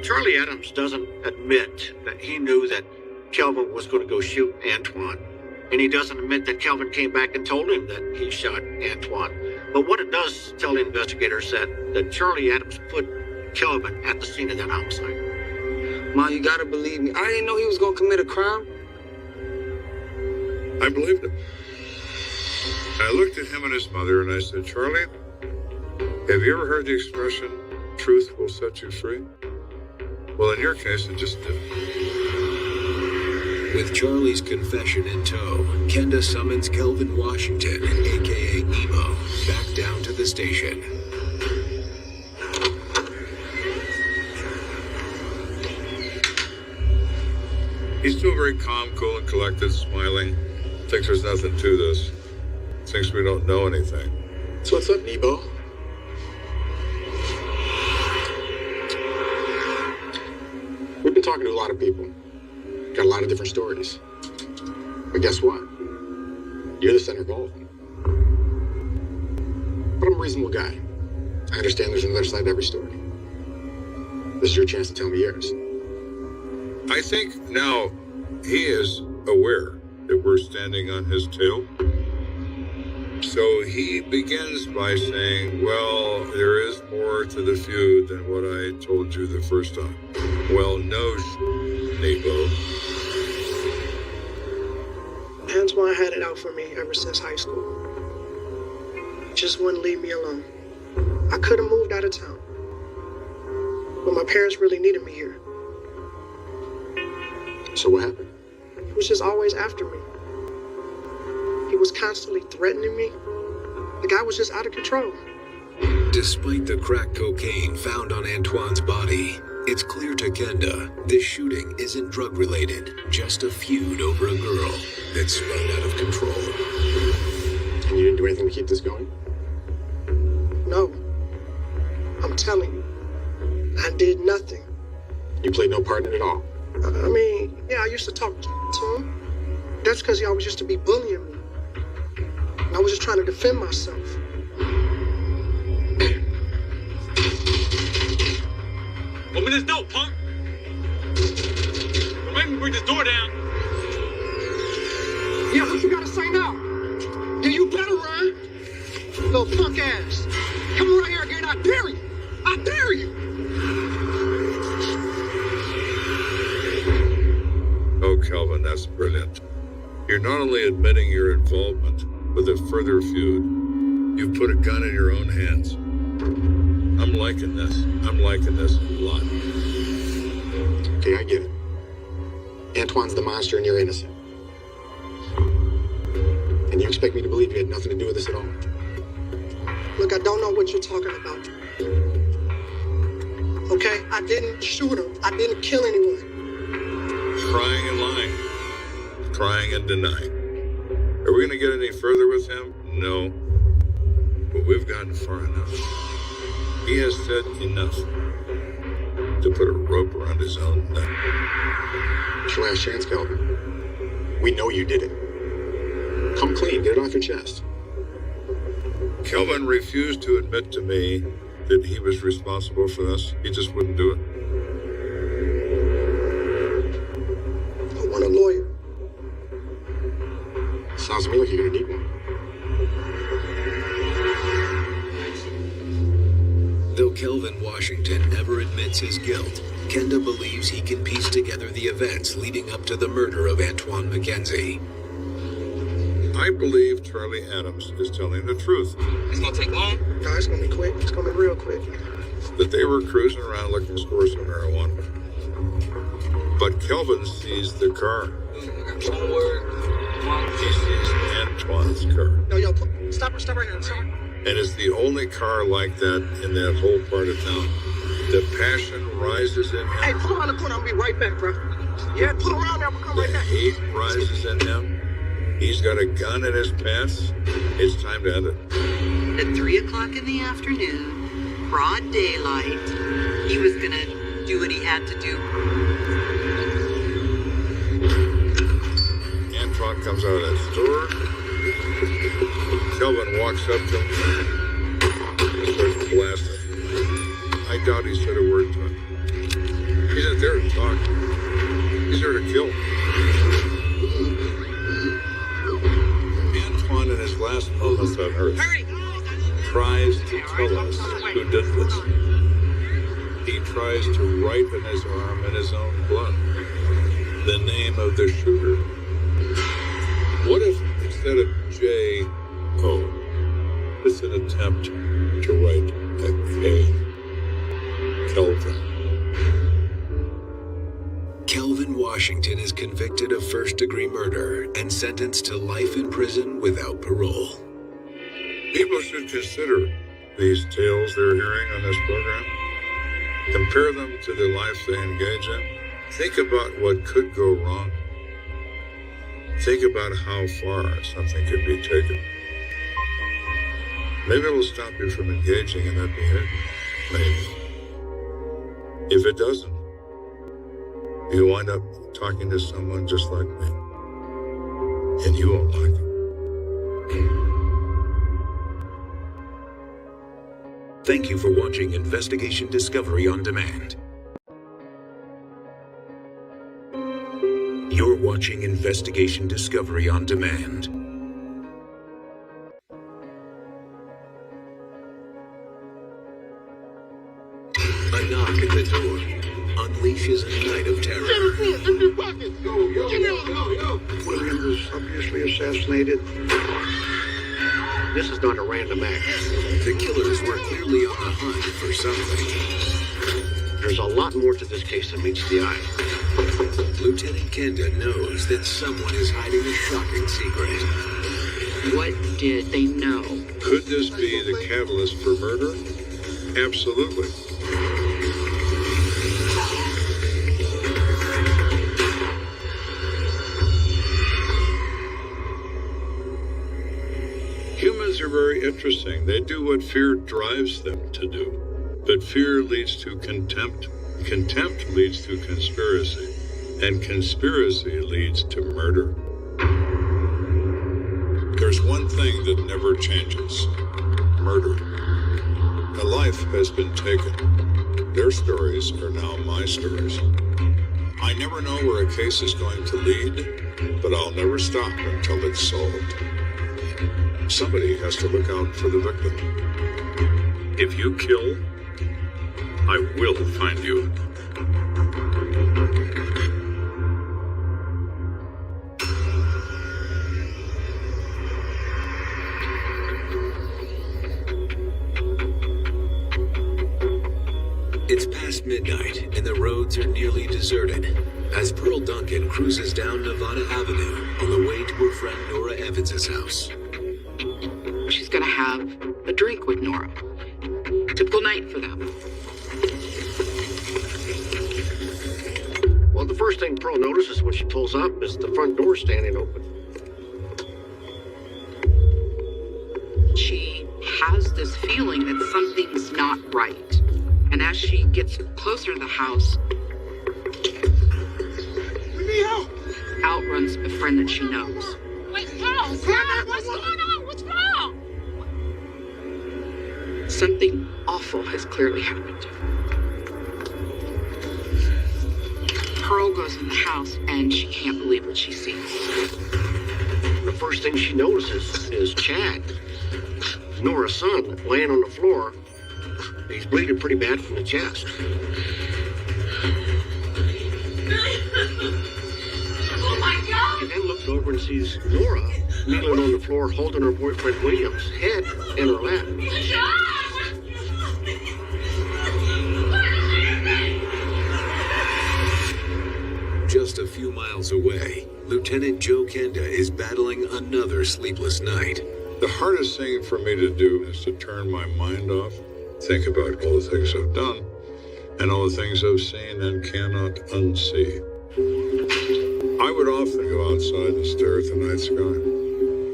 Charlie Adams doesn't admit that he knew that Kelvin was going to go shoot Antoine. And he doesn't admit that Kelvin came back and told him that he shot Antoine. But what it does tell the investigators that Charlie Adams put Kelvin at the scene of that homicide. Mom, you gotta believe me. I didn't know he was gonna commit a crime. I believed him. I looked at him and his mother and I said, Charlie, have you ever heard the expression, truth will set you free? Well, in your case, it just did. With Charlie's confession in tow, Kenda summons Kelvin Washington, a.k.a. Nebo, back down to the station. He's still very calm, cool, and collected, smiling. Thinks there's nothing to this. Thinks we don't know anything. So what's up, Nebo? We've been talking to a lot of people. Got a lot of different stories. But guess what? You're the center of all of them. But I'm a reasonable guy. I understand there's another side to every story. This is your chance to tell me yours. I think now he is aware that we're standing on his tail. So he begins by saying, well, there is more to the feud than what I told you the first time. Well, no, Nebo. Antoine had it out for me ever since high school. Just wouldn't leave me alone. I could have moved out of town. But my parents really needed me here. So what happened? He was just always after me. He was constantly threatening me. The guy was just out of control. Despite the crack cocaine found on Antoine's body, it's clear to Kenda this shooting isn't drug-related, just a feud over a girl that spun out of control. And you didn't do anything to keep this going? No. I'm telling you, I did nothing. You played no part in it at all? I mean, yeah, I used to talk to him. That's because he always used to be bullying me. And I was just trying to defend myself. Open this door, punk! Don't make me break this door down. Yeah, what you gotta say now? Yeah, you better run. Little punk ass. Come around here again, I dare you. I dare you. Oh, Kelvin, that's brilliant. You're not only admitting your involvement with a further feud, you've put a gun in your own hands. I'm liking this. I'm liking this a lot. Okay, I get it. Antoine's the monster and you're innocent. And you expect me to believe you had nothing to do with this at all? Look, I don't know what you're talking about. Okay? I didn't shoot him. I didn't kill anyone. Crying and lying. Crying and denying. Are we going to get any further with him? No. But we've gotten far enough. He has said enough to put a rope around his own neck. It's your last chance, Calvin. We know you did it. Come clean, get it off your chest. Kelvin refused to admit to me that he was responsible for this. He just wouldn't do it. I want a lawyer. Sounds to me like you're gonna need one. Though Kelvin Washington never admits his guilt, Kenda believes he can piece together the events leading up to the murder of Antoine McKenzie. I believe Charlie Adams is telling the truth. It's gonna take long? No, it's gonna be quick. It's gonna be real quick. That they were cruising around looking for some marijuana. But Kelvin sees the car. One word. He sees Antoine's car. No, yo, stop right here. Stop. And it's the only car like that in that whole part of town. The passion rises in him. Hey, pull around the corner. I'll be right back, bro. Yeah, pull around there. I'm gonna come right The back. hate rises in him. He's got a gun in his pants. It's time to end it. At 3 o'clock in the afternoon, broad daylight, he was gonna do what he had to do. Antoine comes out of that store. Kelvin walks up to him and starts blasting. I doubt he said a word to him. He's not there to talk. He's there to kill. Antoine, in his last moments on Earth, tries to tell us who did this. He tries to write on his arm in his own blood the name of the shooter. What if instead of J.O., it's an attempt to write a K? Kelvin. Kelvin Washington is convicted of first-degree murder and sentenced to life in prison without parole. People should consider these tales they're hearing on this program. Compare them to the life they engage in. Think about what could go wrong. Think about how far something could be taken. Maybe it will stop you from engaging in that behavior. Maybe. If it doesn't, you wind up talking to someone just like me. And you won't like it. Thank you for watching Investigation Discovery on Demand. You're watching Investigation Discovery on Demand. A knock at the door unleashes a night of terror. William was obviously assassinated. This is not a random act. The killers were clearly on the hunt for something. There's a lot more to this case than meets the eye. Lieutenant Kenda knows that someone is hiding a shocking secret. What did they know? Could this be the catalyst for murder? Absolutely. Humans are very interesting. They do what fear drives them to do. But fear leads to contempt. Contempt leads to conspiracy. And conspiracy leads to murder. There's one thing that never changes. Murder. A life has been taken. Their stories are now my stories. I never know where a case is going to lead, but I'll never stop until it's solved. Somebody has to look out for the victim. If you kill, I will find you. It's past midnight, and the roads are nearly deserted as Pearl Duncan cruises down Nevada Avenue on the way to her friend Nora Evans' house. She's gonna have a drink with Nora. Typical night for them. Well, the first thing Pearl notices when she pulls up is the front door standing open. She has knows this feeling that something's not right. And as she gets closer to the house, out runs a friend that she knows. Wait, Carl, what's going on? What's wrong? Something awful has clearly happened. Pearl goes in the house and she can't believe what she sees. The first thing she notices is Chad, Nora's son, laying on the floor. He's bleeding pretty bad from the chest. Oh my God! And then looks over and sees Nora kneeling on the floor holding her boyfriend William's head in her lap. Just a few miles away, Lieutenant Joe Kenda is battling another sleepless night. The hardest thing for me to do is to turn my mind off, think about all the things I've done, and all the things I've seen and cannot unsee. I would often go outside and stare at the night sky.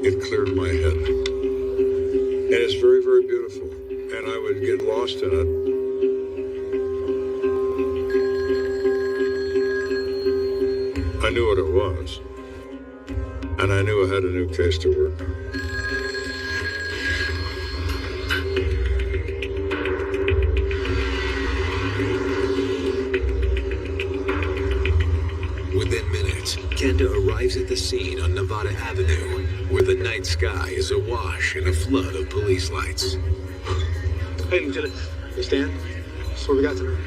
It cleared my head. And it's very, very beautiful. And I would get lost in it. I knew what it was. And I knew I had a new case to work on. Within minutes, Kenda arrives at the scene on Nevada Avenue, where the night sky is awash in a flood of police lights. Hey, Lieutenant. You stand? That's what we got tonight.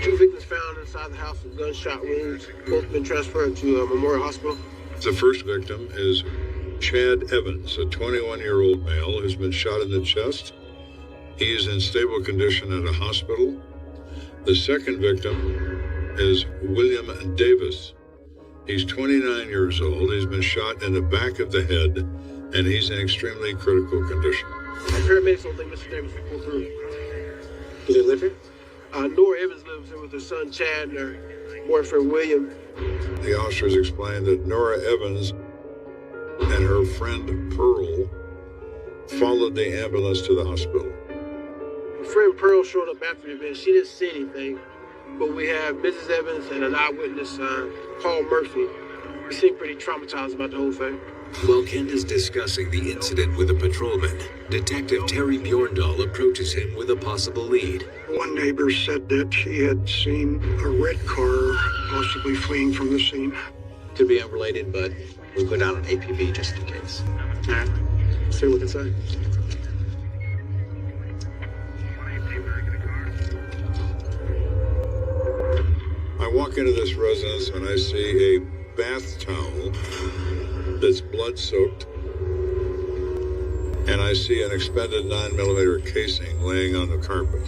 2 victims found inside the house with gunshot wounds. Both been transferred to Memorial Hospital. The first victim is Chad Evans, a 21-year-old male who's been shot in the chest. He is in stable condition at a hospital. The second victim is William Davis. He's 29 years old. He's been shot in the back of the head, and he's in extremely critical condition. Paramedics don't think Mr. Davis will pull through. Do they live here? Nora Evans lives here with her son Chad and her boyfriend William. The officers explained that Nora Evans and her friend Pearl followed the ambulance to the hospital. Her friend Pearl showed up after the event. She didn't see anything, but we have Mrs. Evans and an eyewitness, Paul Murphy. He seemed pretty traumatized about the whole thing. While Kent is discussing the incident with a patrolman, Detective Terry Bjorndal approaches him with a possible lead. One neighbor said that he had seen a red car possibly fleeing from the scene. Could be unrelated, but we'll go down an APB just in case. All right. Let's take a look inside. I walk into this residence and I see a bath towel that's blood-soaked, and I see an expended 9mm casing laying on the carpet.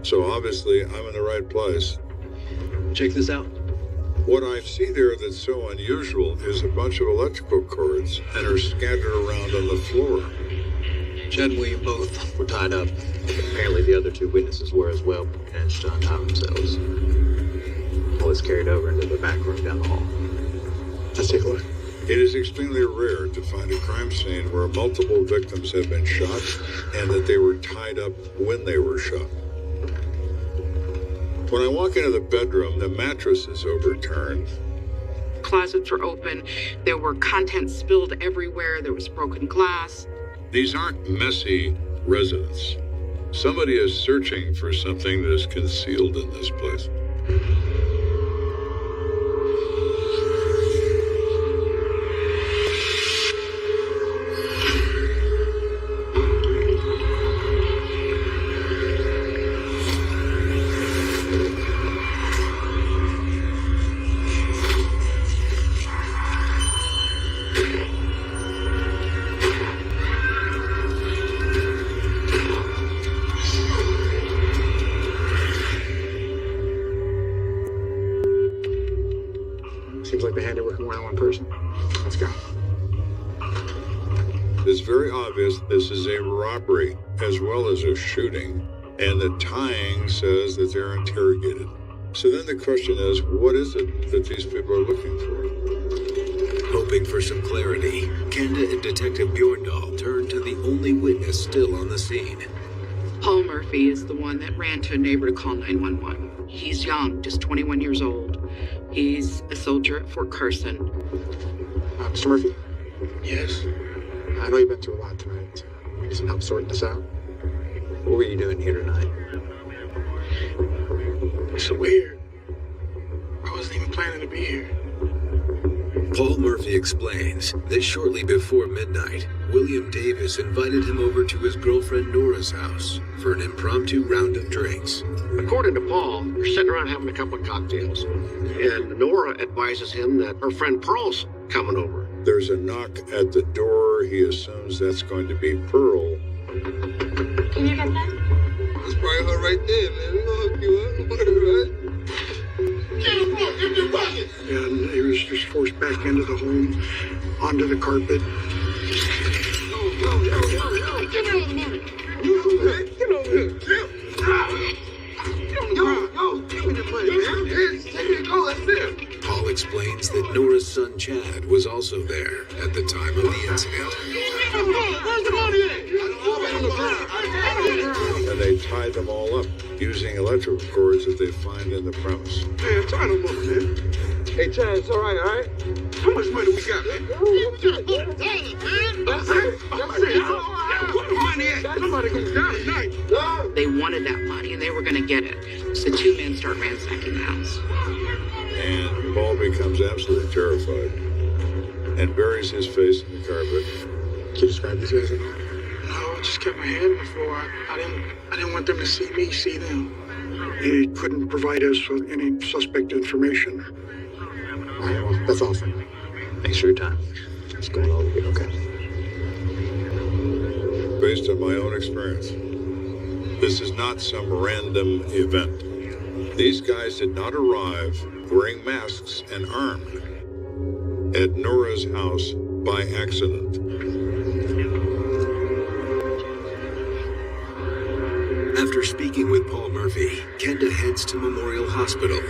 So obviously, I'm in the right place. Check this out. What I see there that's so unusual is a bunch of electrical cords and are scattered around on the floor. Chad and William both were tied up. Apparently the other 2 witnesses were as well, managed to untie themselves. All is carried over into the back room down the hall. Let's take a look. It is extremely rare to find a crime scene where multiple victims have been shot and that they were tied up when they were shot. When I walk into the bedroom, the mattress is overturned. Closets were open. There were contents spilled everywhere. There was broken glass. These aren't messy residents. Somebody is searching for something that is concealed in this place. Seems like the handiwork of more than one person. Let's go. It's very obvious this is a robbery as well as a shooting, and the tying says that they're interrogated. So then the question is, what is it that these people are looking for? Hoping Hoping for some clarity, Kenda and Detective Bjorndal turn to the only witness still on the scene. Paul Murphy is the one that ran to a neighbor to call 911. He's young, just 21 years old. He's a soldier at Fort Carson. Mr. Murphy? Yes? I know you've been through a lot tonight. We need some help sorting this out. What were you doing here tonight? It's weird. I wasn't even planning to be here. Paul Murphy explains that shortly before midnight, William Davis invited him over to his girlfriend Nora's house for an impromptu round of drinks. According to Paul, they're sitting around having a couple of cocktails, and Nora advises him that her friend Pearl's coming over. There's a knock at the door. He assumes that's going to be Pearl. Can you get that? That's probably her right there, man. We gonna hook you up, right? And he was just forced back into the home, onto the carpet. Yo, get over here. Get over here. Yo, give me the money, man. Take me to go, that's it. Paul explains that Nora's son Chad was also there at the time of the incident. Where's the money at? And they tie them all up using electrical cords that they find in the premise. Man, tie them up, man. Hey, Chad, it's all right? How much money we got, man? That's it. Where the money at? Somebody goes down tonight. They wanted that money and they were going to get it. So two men start ransacking the house. And Paul becomes absolutely terrified and buries his face in the carpet. Can you describe these guys at all? No, I just kept my head in the floor. I didn't want them to see me see them. He couldn't provide us with any suspect information. All right, well, that's all for me. Thanks for your time. It's going all good, okay? Based on my own experience, this is not some random event. These guys did not arrive wearing masks and armed at Nora's house by accident. After speaking with Paul Murphy, Kenda heads to Memorial Hospital,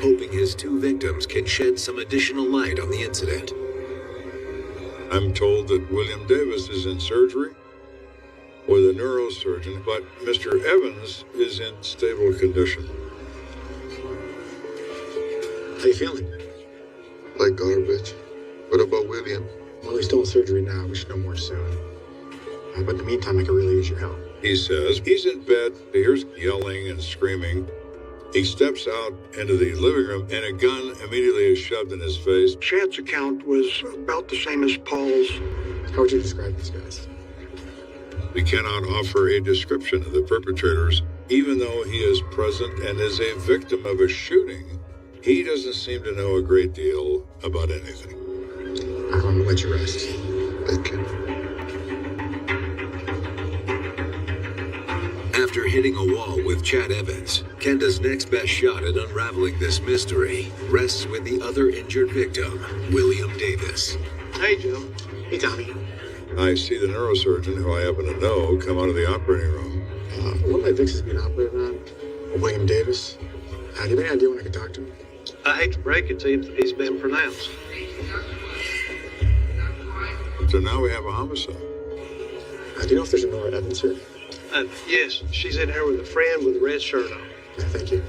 hoping his two victims can shed some additional light on the incident. I'm told that William Davis is in surgery with a neurosurgeon, but Mr. Evans is in stable condition. How you feeling? Like garbage. What about William? Well, he's still in surgery now. We should know more soon. But in the meantime, I could really use your help. He says he's in bed, he hears yelling and screaming. He steps out into the living room and a gun immediately is shoved in his face. Chad's account was about the same as Paul's. How would you describe these guys? We cannot offer a description of the perpetrators, even though he is present and is a victim of a shooting. He doesn't seem to know a great deal about anything. I'm going to let you rest. Thank you. After hitting a wall with Chad Evans, Kenda's next best shot at unraveling this mystery rests with the other injured victim, William Davis. Hey, Joe. Hey, Tommy. I see the neurosurgeon, who I happen to know, come out of the operating room. One of my Vicks is being operated on. William Davis. Do you have any idea when I could talk to him? I hate to break it to you, he's been pronounced. So now we have a homicide. Do you know if there's a Nora Evans here? Yes, she's in here with a friend with a red shirt on. Yeah, thank you.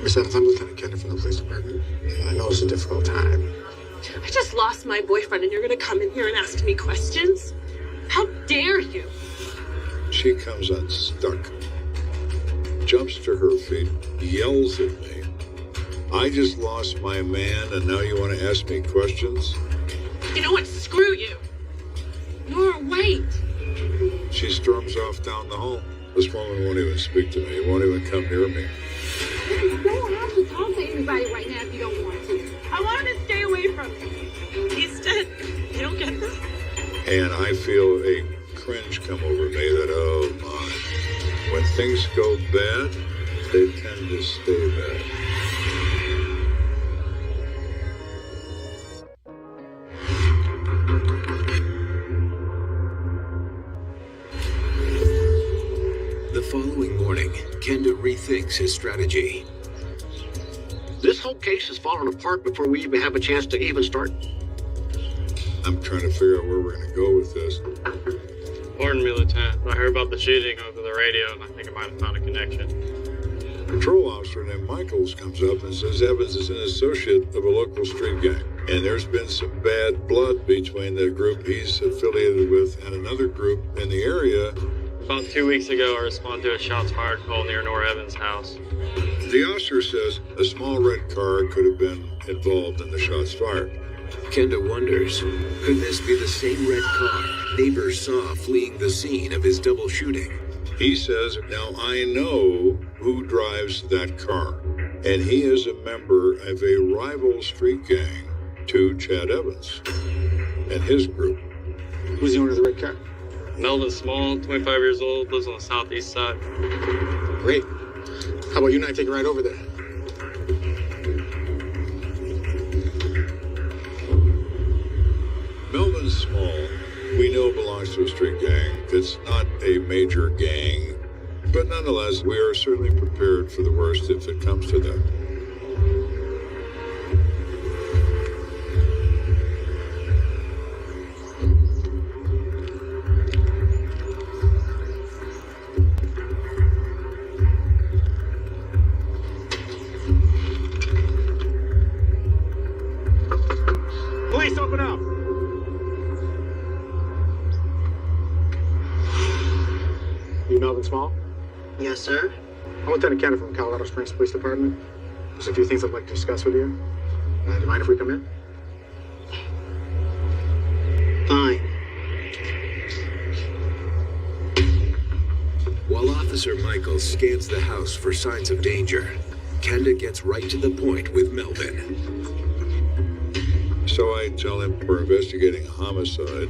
Miss Evans, I'm Lieutenant Kenda from the police department. I know it's a difficult time. I just lost my boyfriend and you're gonna come in here and ask me questions? How dare you? She comes unstuck, jumps to her feet, yells at me. I just lost my man and now you want to ask me questions? You know what? Screw you. Nora, wait. She storms off down the hall. This woman won't even speak to me, won't even come near me. You don't have to talk to anybody right now if you don't want to. I want him to stay away from me. He's dead. You don't get this? And I feel a cringe come over me that, oh my, when things go bad, they tend to stay bad. rethinks his strategy. This whole case is falling apart before we even have a chance to even start. I'm trying to figure out where we're going to go with this. Pardon me, Lieutenant, but I heard about the shooting over the radio, and I think I might have found a connection. A patrol officer named Michaels comes up and says Evans is an associate of a local street gang. And there's been some bad blood between the group he's affiliated with and another group in the area. About 2 weeks ago, I responded to a shots fired call near Nora Evans' house. The officer says a small red car could have been involved in the shots fired. Kenda wonders, could this be the same red car neighbors saw fleeing the scene of his double shooting? He says, now I know who drives that car, and he is a member of a rival street gang to Chad Evans and his group. Who's the owner of the red car? Melvin Small, 25 years old, lives on the southeast side. Great. How about you and I take a ride over there? Melvin Small, we know belongs to a street gang. It's not a major gang, but nonetheless, we are certainly prepared for the worst if it comes to that. Police, open up! You Melvin Small? Yes, sir. I'm Lieutenant Kennedy from Colorado Springs Police Department. There's a few things I'd like to discuss with you. Do you mind if we come in? Fine. While Officer Michael scans the house for signs of danger, Kenda gets right to the point with Melvin. So I tell him we're investigating a homicide,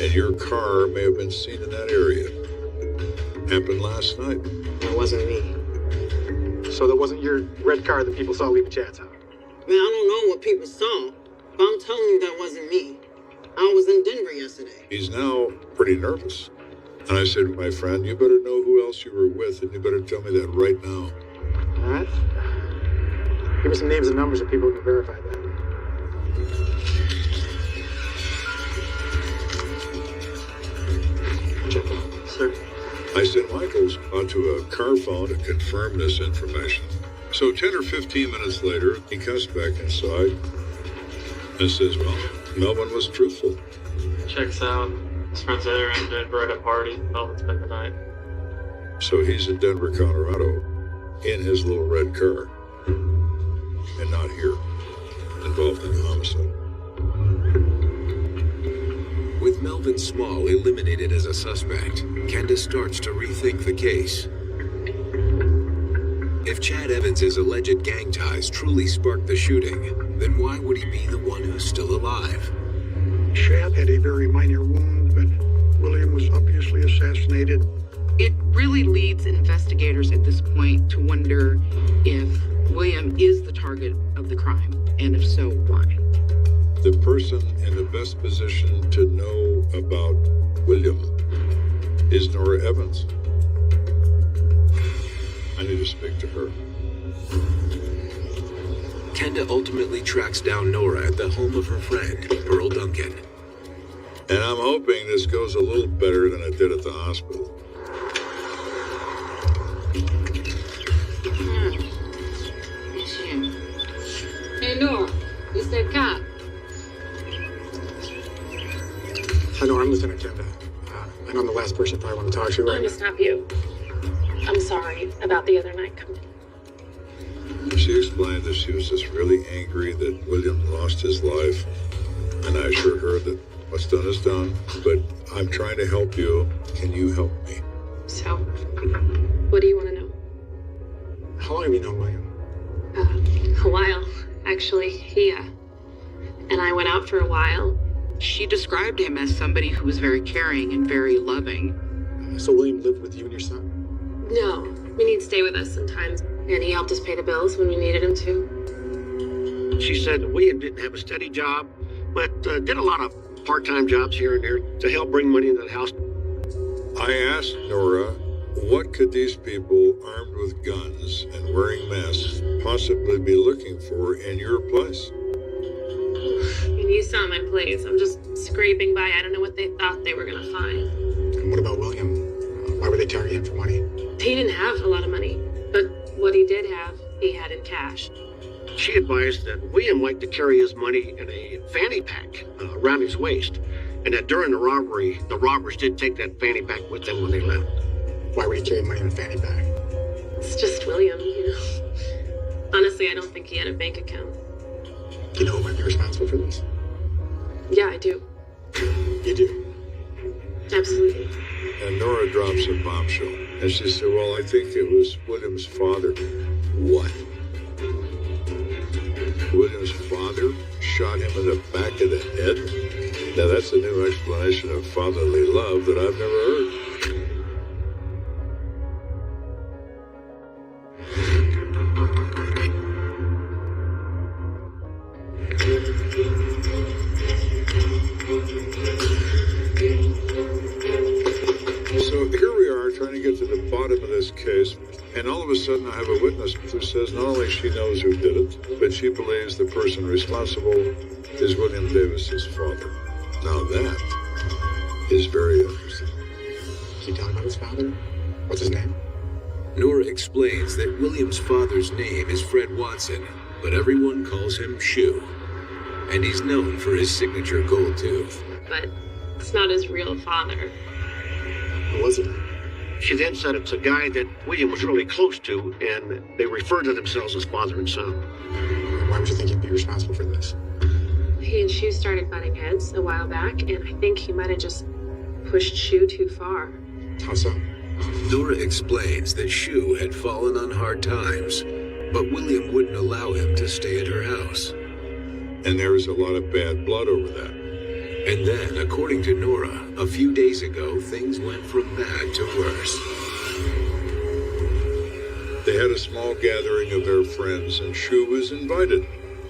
and your car may have been seen in that area. Happened last night. That wasn't me. So that wasn't your red car that people saw leaving Chad's house? Man, I don't know what people saw, but I'm telling you that wasn't me. I was in Denver yesterday. He's now pretty nervous. And I said, my friend, you better know who else you were with, and you better tell me that right now. All right. Give me some names and numbers of people who can verify that. Sir. I sent Michaels onto a car phone to confirm this information. So 10 or 15 minutes later, he comes back inside and says, well, Melvin was truthful. Checks out. His friends there in Denver at a party. Melvin spent the night. So he's in Denver, Colorado, in his little red car, and not here, involved in a homicide. With Melvin Small eliminated as a suspect, Kenda starts to rethink the case. If Chad Evans' alleged gang ties truly sparked the shooting, then why would he be the one who's still alive? Chad had a very minor wound, but William was obviously assassinated. It really leads investigators at this point to wonder if William is the target of the crime, and if so, why? The person in the best position to know about William is Nora Evans. I need to speak to her. Kenda ultimately tracks down Nora at the home of her friend, Pearl Duncan. And I'm hoping this goes a little better than it did at the hospital. Hey, Nora, it's that cop. I know, I'm Lieutenant Kenda. I know I'm the last person you probably want to talk to right Let me now. stop you. I'm sorry about the other night coming. She explained that she was just really angry that William lost his life. And I assured her that what's done is done, but I'm trying to help you. Can you help me? So, what do you want to know? How long have you known William? A while, actually. He, and I went out for a while. She described him as somebody who was very caring and very loving. So William lived with you and your son? No, he'd stay with us sometimes, and he helped us pay the bills when we needed him to. She said that William didn't have a steady job, but did a lot of part-time jobs here and there to help bring money into the house. I asked Nora What could these people, armed with guns and wearing masks, possibly be looking for in your place? And you saw my place. I'm just scraping by. I don't know what they thought they were going to find. And what about William? Why were they targeting him for money? He didn't have a lot of money, but what he did have, he had in cash. She advised that William liked to carry his money in a fanny pack around his waist, and that during the robbery, the robbers did take that fanny pack with them when they left. Why would he carry money in a fanny pack? It's just William, you know. Honestly, I don't think he had a bank account. Do you know who might be responsible for this? Yeah, I do. You do? Absolutely. And Nora drops a bombshell. And she said, well, I think it was William's father. What? William's father shot him in the back of the head? Now that's a new explanation of fatherly love that I've never heard. So here we are trying to get to the bottom of this case, and all of a sudden I have a witness who says not only she knows who did it, but she believes the person responsible is William Davis's father. Now that is very interesting. Is he telling about his father? What's his name? Nora explains that William's father's name is Fred Watson, but everyone calls him Shoe. And he's known for his signature gold tooth. But it's not his real father. Who was it? She then said it's a guy that William was really close to, and they refer to themselves as father and son. Why would you think he'd be responsible for this? He and Shu started butting heads a while back, and I think he might have just pushed Shu too far. How so? Nora explains that Shu had fallen on hard times, but William wouldn't allow him to stay at her house. And there was a lot of bad blood over that. And then, according to Nora, a few days ago, things went from bad to worse. They had a small gathering of their friends, and Shu was invited.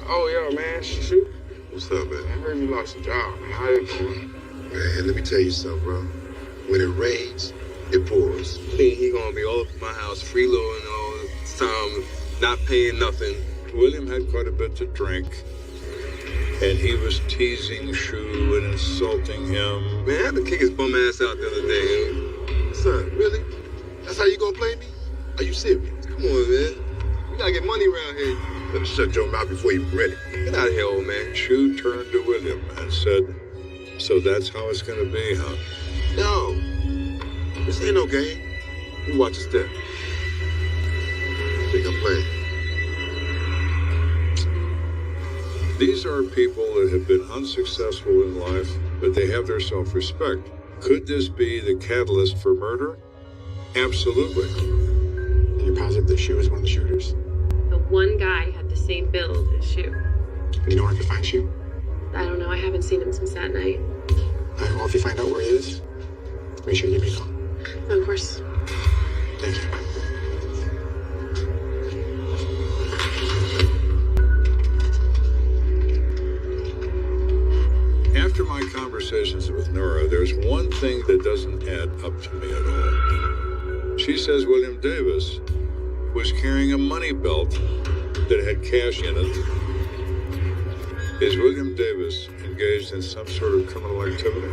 Oh, yo, man, Shu. What's up, man? I heard you lost your job, man. How you doing? Man, let me tell you something, bro. When it rains, it pours. I think he gonna be all up in my house, freeloading all the time, not paying nothing. William had quite a bit to drink, and he was teasing Shu and insulting him. Man, I had to kick his bum ass out the other day. Son, really? That's how you gonna play me? Are you serious? Come on, man. We gotta get money around here. Better shut your mouth before you ready. Get out of here, old man. Shu turned to William and said, so that's how it's gonna be, huh? No. This ain't no game. You watch your step. I think I'm playing. These are people that have been unsuccessful in life, but they have their self-respect. Could this be the catalyst for murder? Absolutely. You're positive that Shu is one of the shooters? The one guy had the same build as Shu. Do you know where I can find Shu? I don't know. I haven't seen him since that night. Well, if you find out where he is, make sure you give me a call. Of course. Thank you. After my conversations with Nora, there's one thing that doesn't add up to me at all. She says William Davis was carrying a money belt that had cash in it. Is William Davis engaged in some sort of criminal activity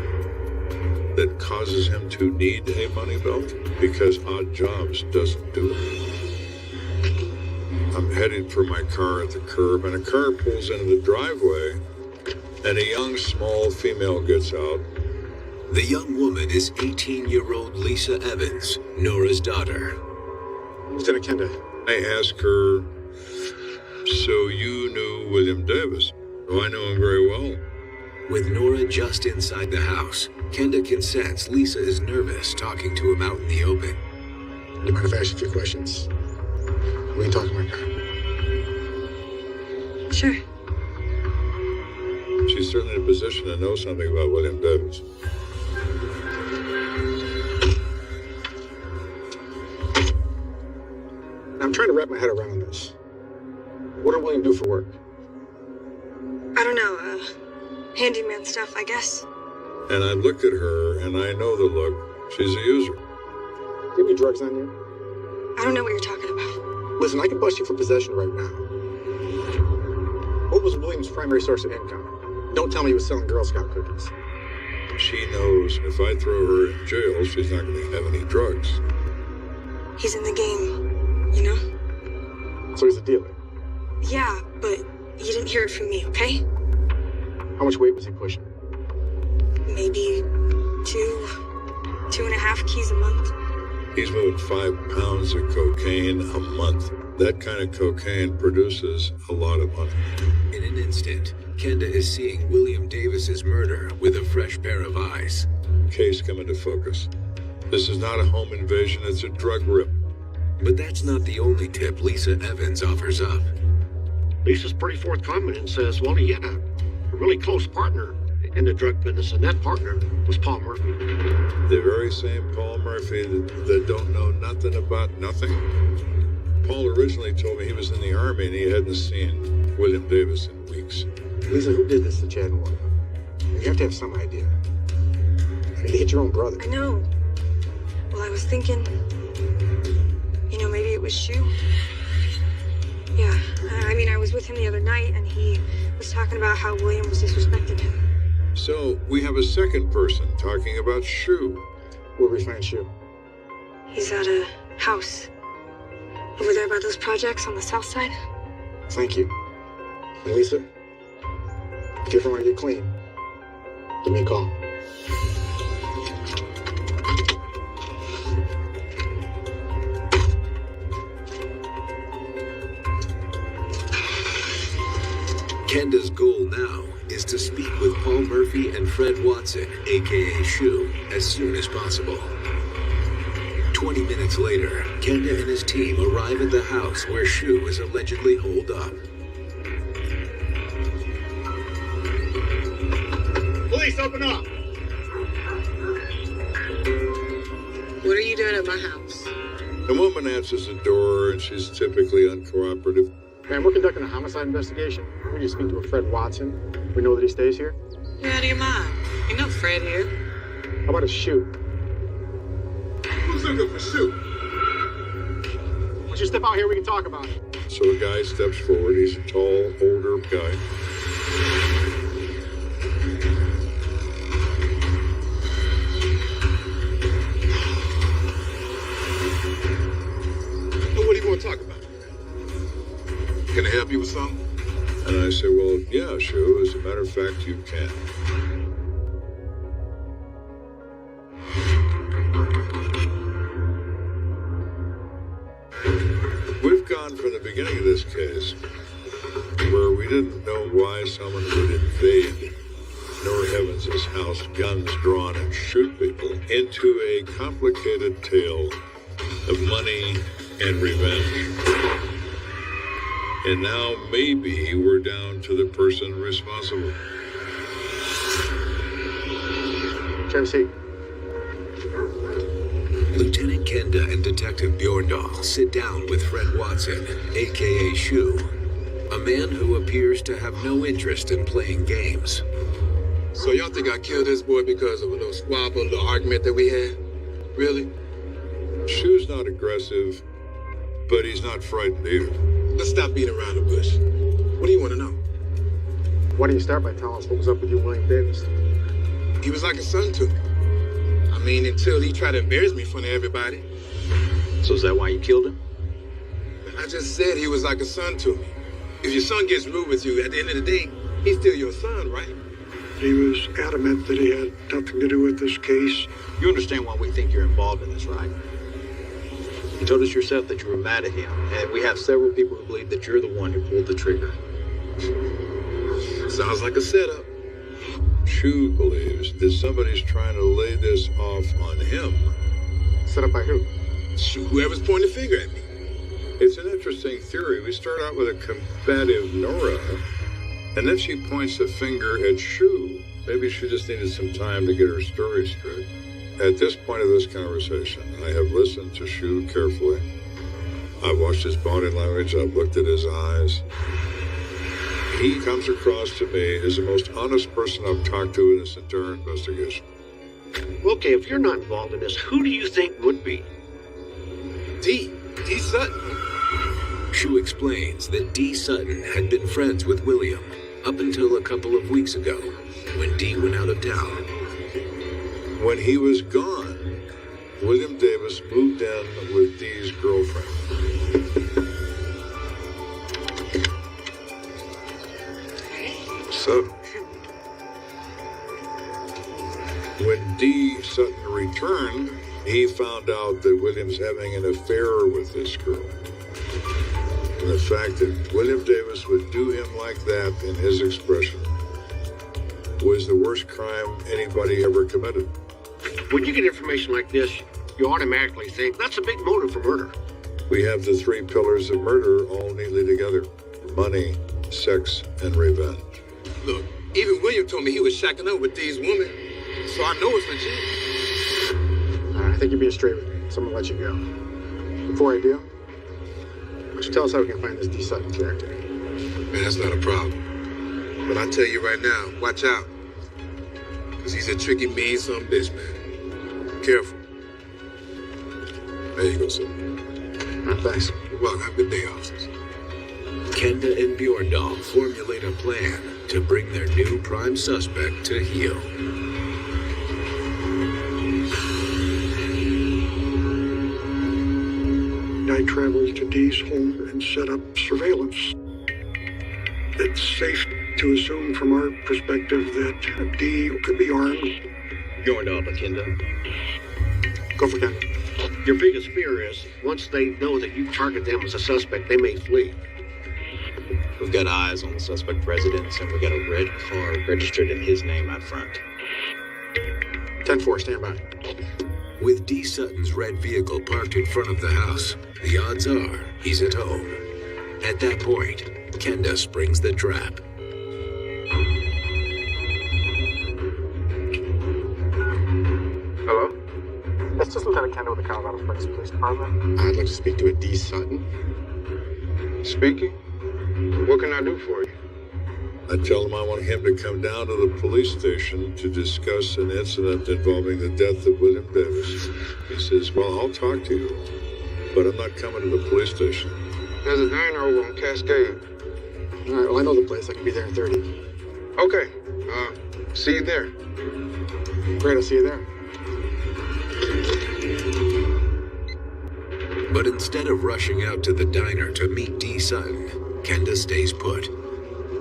that causes him to need a money belt? Because odd jobs doesn't do it. I'm heading for my car at the curb, and a car pulls into the driveway, and a young, small female gets out. The young woman is 18-year-old Lisa Evans, Nora's daughter. Lieutenant Kenda. I ask her, so you knew William Davis? Oh, I know him very well. With Nora just inside the house, Kenda can sense Lisa is nervous talking to him out in the open. Do you mind if I ask you a few questions? We can talk in my car. Sure. She's certainly in a position to know something about William Davis. I'm trying to wrap my head around this. What did William do for work? I don't know, handyman stuff, I guess. And I look at her, and I know the look. She's a user. Do you have any drugs on you? I don't know what you're talking about. Listen, I can bust you for possession right now. What was William's primary source of income? Don't tell me he was selling Girl Scout cookies. She knows if I throw her in jail, she's not going to have any drugs. He's in the game, you know? So he's a dealer? Yeah, but you didn't hear it from me, okay? How much weight was he pushing? Maybe 2.5 keys a month. He's moving 5 pounds of cocaine a month. That kind of cocaine produces a lot of money. In an instant, Kenda is seeing William Davis's murder with a fresh pair of eyes. Case come into focus. This is not a home invasion, it's a drug rip. But that's not the only tip Lisa Evans offers up. Lisa's pretty forthcoming and says, well, he had a really close partner in the drug business, and that partner was Paul Murphy. The very same Paul Murphy that don't know nothing about nothing. Paul originally told me he was in the Army and he hadn't seen William Davis in weeks. Lisa, who did this to Chad and Warren? You have to have some idea. I mean, they hit your own brother. I know. Well, I was thinking, you know, maybe it was Shu. Yeah, I mean, I was with him the other night and he was talking about how William was disrespecting him. So we have a second person talking about Shu. Where we find Shu? He's at a house over there by those projects on the south side. Thank you. And Lisa, if you ever want to get clean, give me a call. Kenda's goal now is to speak with Paul Murphy and Fred Watson, aka Shu, as soon as possible. 20 minutes later, Kenda and his team arrive at the house where Shu is allegedly holed up. Police, open up! What are you doing at my house? The woman answers the door and she's typically uncooperative. Man, we're conducting a homicide investigation. We need to speak to a Fred Watson. We know that he stays here. You're out of your mind. You know Fred here. How about a Shu? Who's looking for Shu? Why don't you step out here, we can talk about it. So a guy steps forward. He's a tall, older guy. Well, what do you want to talk about? Can I help you with something? And I say, well, yeah, Shu, as a matter of fact, you can. We've gone from the beginning of this case, where we didn't know why someone would invade Nora Evans' house, guns drawn, and shoot people, into a complicated tale of money and revenge. And now maybe we're down to the person responsible. Chelsea. Lieutenant Kenda and Detective Bjorndal sit down with Fred Watson, aka Shu, a man who appears to have no interest in playing games. So y'all think I killed this boy because of a little squabble, a little argument that we had? Really? Shu's not aggressive, but he's not frightened either. Let's stop beating around the bush. What do you want to know? Why don't you start by telling us what was up with you, William Davis? He was like a son to me. I mean, until he tried to embarrass me in front of everybody. So is that why you killed him? I just said he was like a son to me. If your son gets rude with you, at the end of the day, he's still your son, right? He was adamant that he had nothing to do with this case. You understand why we think you're involved in this, right? You told us yourself that you were mad at him, and we have several people who believe that you're the one who pulled the trigger. Sounds like a setup. Shu believes that somebody's trying to lay this off on him. Set up by who? Whoever's pointing the finger at me. It's an interesting theory. We start out with a combative Nora, and then she points the finger at Shu. Maybe she just needed some time to get her story straight. At this point of this conversation, I have listened to Shu carefully. I've watched his body language. I've looked at his eyes. He comes across to me as the most honest person I've talked to in this entire investigation. Okay, if you're not involved in this, who do you think would be? D Sutton. Shu explains that D. Sutton had been friends with William up until a couple of weeks ago when D went out of town. When he was gone, William Davis moved in with Dee's girlfriend. So, when D. Sutton returned, he found out that William's having an affair with this girl. And the fact that William Davis would do him like that, in his expression, was the worst crime anybody ever committed. When you get information like this, you automatically think that's a big motive for murder. We have the three pillars of murder all neatly together: money, sex, and revenge. look, even William told me he was shacking up with Dee's woman, so I know it's legit. I think you're being straight with me, so I'm gonna let you go. Before I do, why don't you tell us how we can find this D. Sutton character? Man, that's not a problem. But I tell you right now, watch out. Because he's a tricky, mean son of a bitch, man. Careful. There you go, sir. Thanks. You're welcome. Have a good day, officers. Kenda and Bjorndal formulate a plan to bring their new prime suspect to heel. I traveled to Dee's home and set up surveillance. It's safe to assume from our perspective that Dee could be armed. Bjorndal, Kenda. Go for Kenda. Your biggest fear is, once they know that you target them as a suspect, they may flee. We've got eyes on the suspect residence, and we've got a red car registered in his name out front. 10-4, stand by. With D. Sutton's red vehicle parked in front of the house, the odds are he's at home. At that point, Kenda springs the trap. Hello? That's just Lieutenant Kenda with the Colorado Springs Police Department. I'd like to speak to a D. Sutton. Speaking? What can I do for you? I tell him I want him to come down to the police station to discuss an incident involving the death of William Davis. He says, well, I'll talk to you, but I'm not coming to the police station. There's a diner over on Cascade. All right, well, I know the place. I can be there in 30. Okay. See you there. Great, I'll see you there. But instead of rushing out to the diner to meet D. Sutton, Kenda stays put.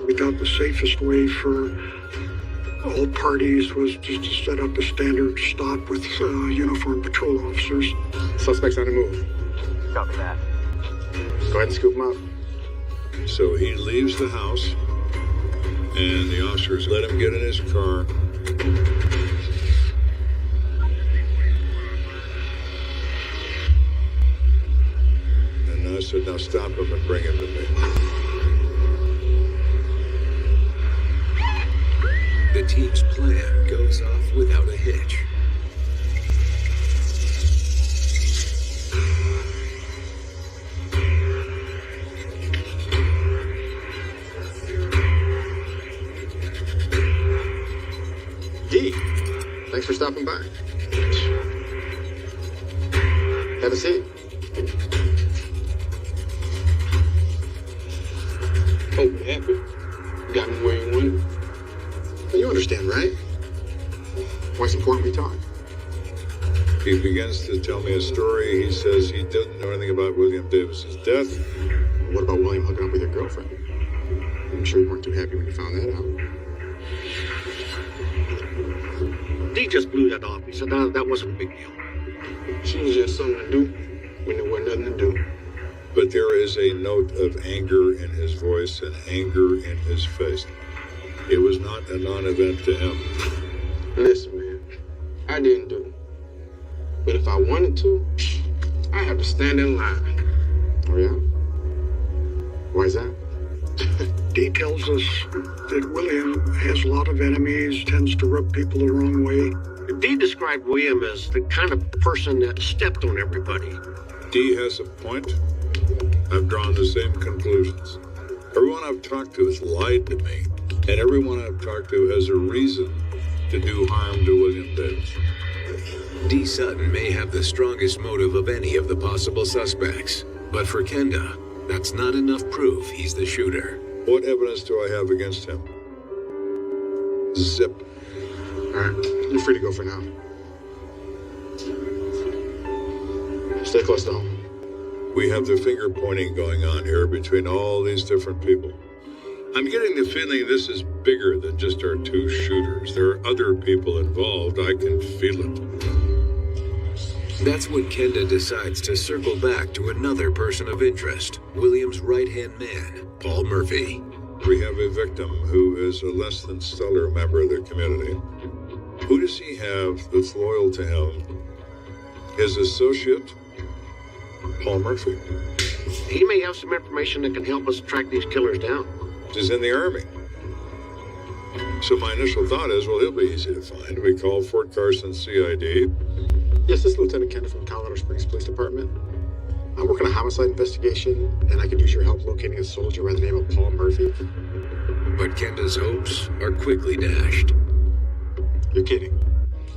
We thought the safest way for all parties was just to set up a standard stop with uniformed patrol officers. Suspect's on the move. Copy that. Go ahead and scoop him up. So he leaves the house, and the officers let him get in his car. And I said, now stop him and bring him to me. The team's plan goes off without a hitch. D, thanks for stopping by. Have a seat. Hope you're happy. Got me where you wanted. You understand, right? Why it's important we talk. He begins to tell me a story. He says he doesn't know anything about William Davis's death. What about William hooking up with your girlfriend? I'm sure you weren't too happy when you found that out. Dee just blew that off. He said that wasn't a big deal. She was just something to do when there wasn't nothing to do. But there is a note of anger in his voice and anger in his face. It was not a non-event to him. Listen, man, I didn't do it. But if I wanted to, I have to stand in line. Oh, yeah? Why is that? Dee tells us that William has a lot of enemies, tends to rub people the wrong way. Dee described William as the kind of person that stepped on everybody. Dee has a point. I've drawn the same conclusions. Everyone I've talked to has lied to me, and everyone I've talked to has a reason to do harm to William Davis. D. Sutton may have the strongest motive of any of the possible suspects, but for Kenda, that's not enough proof he's the shooter. What evidence do I have against him? Zip. All right, you're free to go for now. Stay close to home. We have the finger pointing going on here between all these different people. I'm getting the feeling this is bigger than just our two shooters. There are other people involved. I can feel it. That's when Kenda decides to circle back to another person of interest, William's right-hand man, Paul Murphy. We have a victim who is a less than stellar member of the community. Who does he have that's loyal to him? His associate, Paul Murphy. He may have some information that can help us track these killers down. He's in the Army. So my initial thought is, well, he'll be easy to find. We call Fort Carson CID. Yes, this is Lieutenant Kenda from Colorado Springs Police Department. I'm working a homicide investigation, and I could use your help locating a soldier by the name of Paul Murphy. But Kenda's hopes are quickly dashed. You're kidding.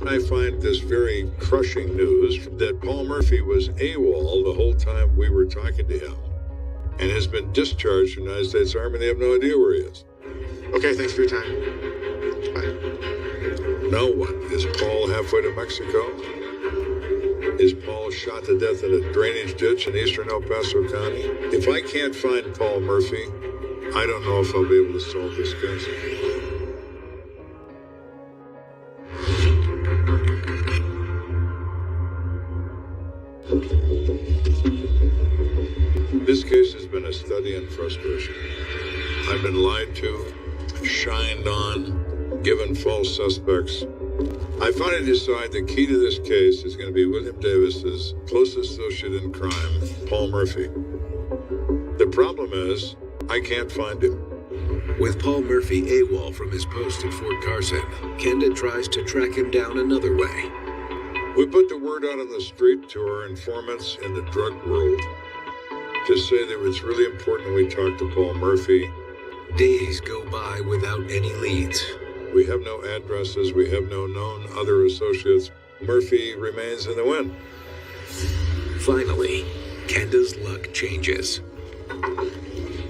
I find this very crushing news that Paul Murphy was AWOL the whole time we were talking to him and has been discharged from the United States Army. They have no idea where he is. Okay, thanks for your time. Bye. Now what? Is Paul halfway to Mexico? Is Paul shot to death in a drainage ditch in eastern El Paso County? If I can't find Paul Murphy, I don't know if I'll be able to solve this case. This case has been a study in frustration. I've been lied to, shined on, given false suspects. I finally decide the key to this case is going to be William Davis's close associate in crime, Paul Murphy. The problem is, I can't find him. With Paul Murphy AWOL from his post at Fort Carson, Kenda tries to track him down another way. We put the word out on the street to our informants in the drug world to say that it's really important we talk to Paul Murphy. Days go by without any leads. We have no addresses. We have no known other associates. Murphy remains in the wind. Finally, Kenda's luck changes.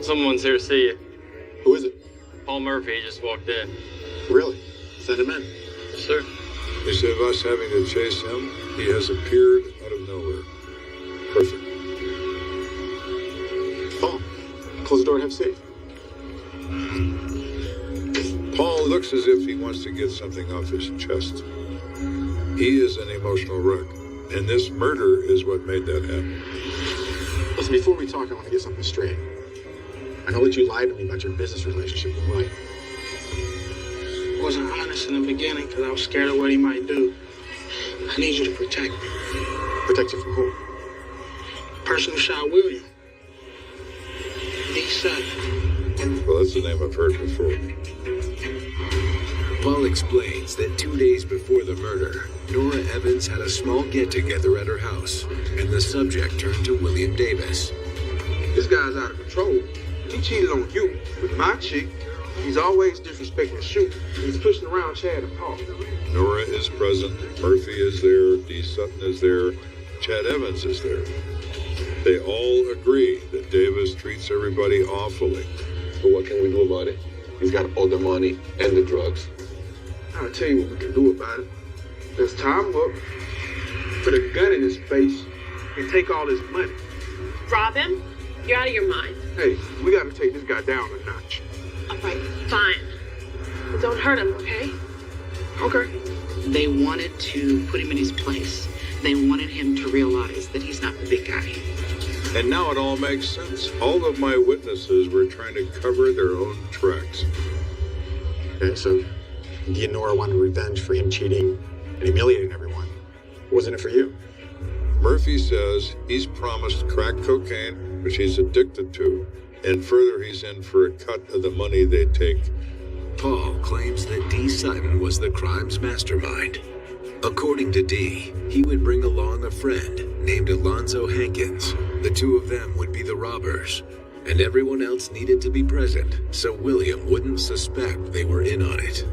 Someone's here to see you. Who is it? Paul Murphy just walked in. Really? Send him in. Yes, sir. Instead of us having to chase him, he has appeared out of nowhere. Perfect. Paul, close the door and have a seat. Paul looks as if he wants to get something off his chest. He is an emotional wreck, and this murder is what made that happen. Listen, before we talk, I want to get something straight. I know that you lied to me about your business relationship with Mike. I wasn't honest in the beginning because I was scared of what he might do. I need you to protect me. Protect you from who? The person who shot William. D. Sutton. Well, that's the name I've heard before. Paul explains that 2 days before the murder, Nora Evans had a small get-together at her house, and the subject turned to William Davis. This guy's out of control. He cheated on you with my chick. He's always disrespecting the shooter. He's pushing around Chad and Paul. Nora is present. Murphy is there. D. Sutton is there. Chad Evans is there. They all agree that Davis treats everybody awfully. So what can we do about it? He's got all the money and the drugs. I'll tell you what we can do about it. Let's tie him up, put a gun in his face, and take all his money. Rob him? You're out of your mind. Hey, we gotta take this guy down a notch. All right, fine. But don't hurt him, okay? Okay. They wanted to put him in his place. They wanted him to realize that he's not the big guy. And now it all makes sense. All of my witnesses were trying to cover their own tracks. Okay, so Dee and Nora wanted revenge for him cheating and humiliating everyone. Wasn't it for you? Murphy says he's promised crack cocaine, which he's addicted to, and further he's in for a cut of the money they take. Paul claims that D. Sutton was the crime's mastermind. According to D., he would bring along a friend named Alonzo Hankins. The two of them would be the robbers, and everyone else needed to be present so William wouldn't suspect they were in on it.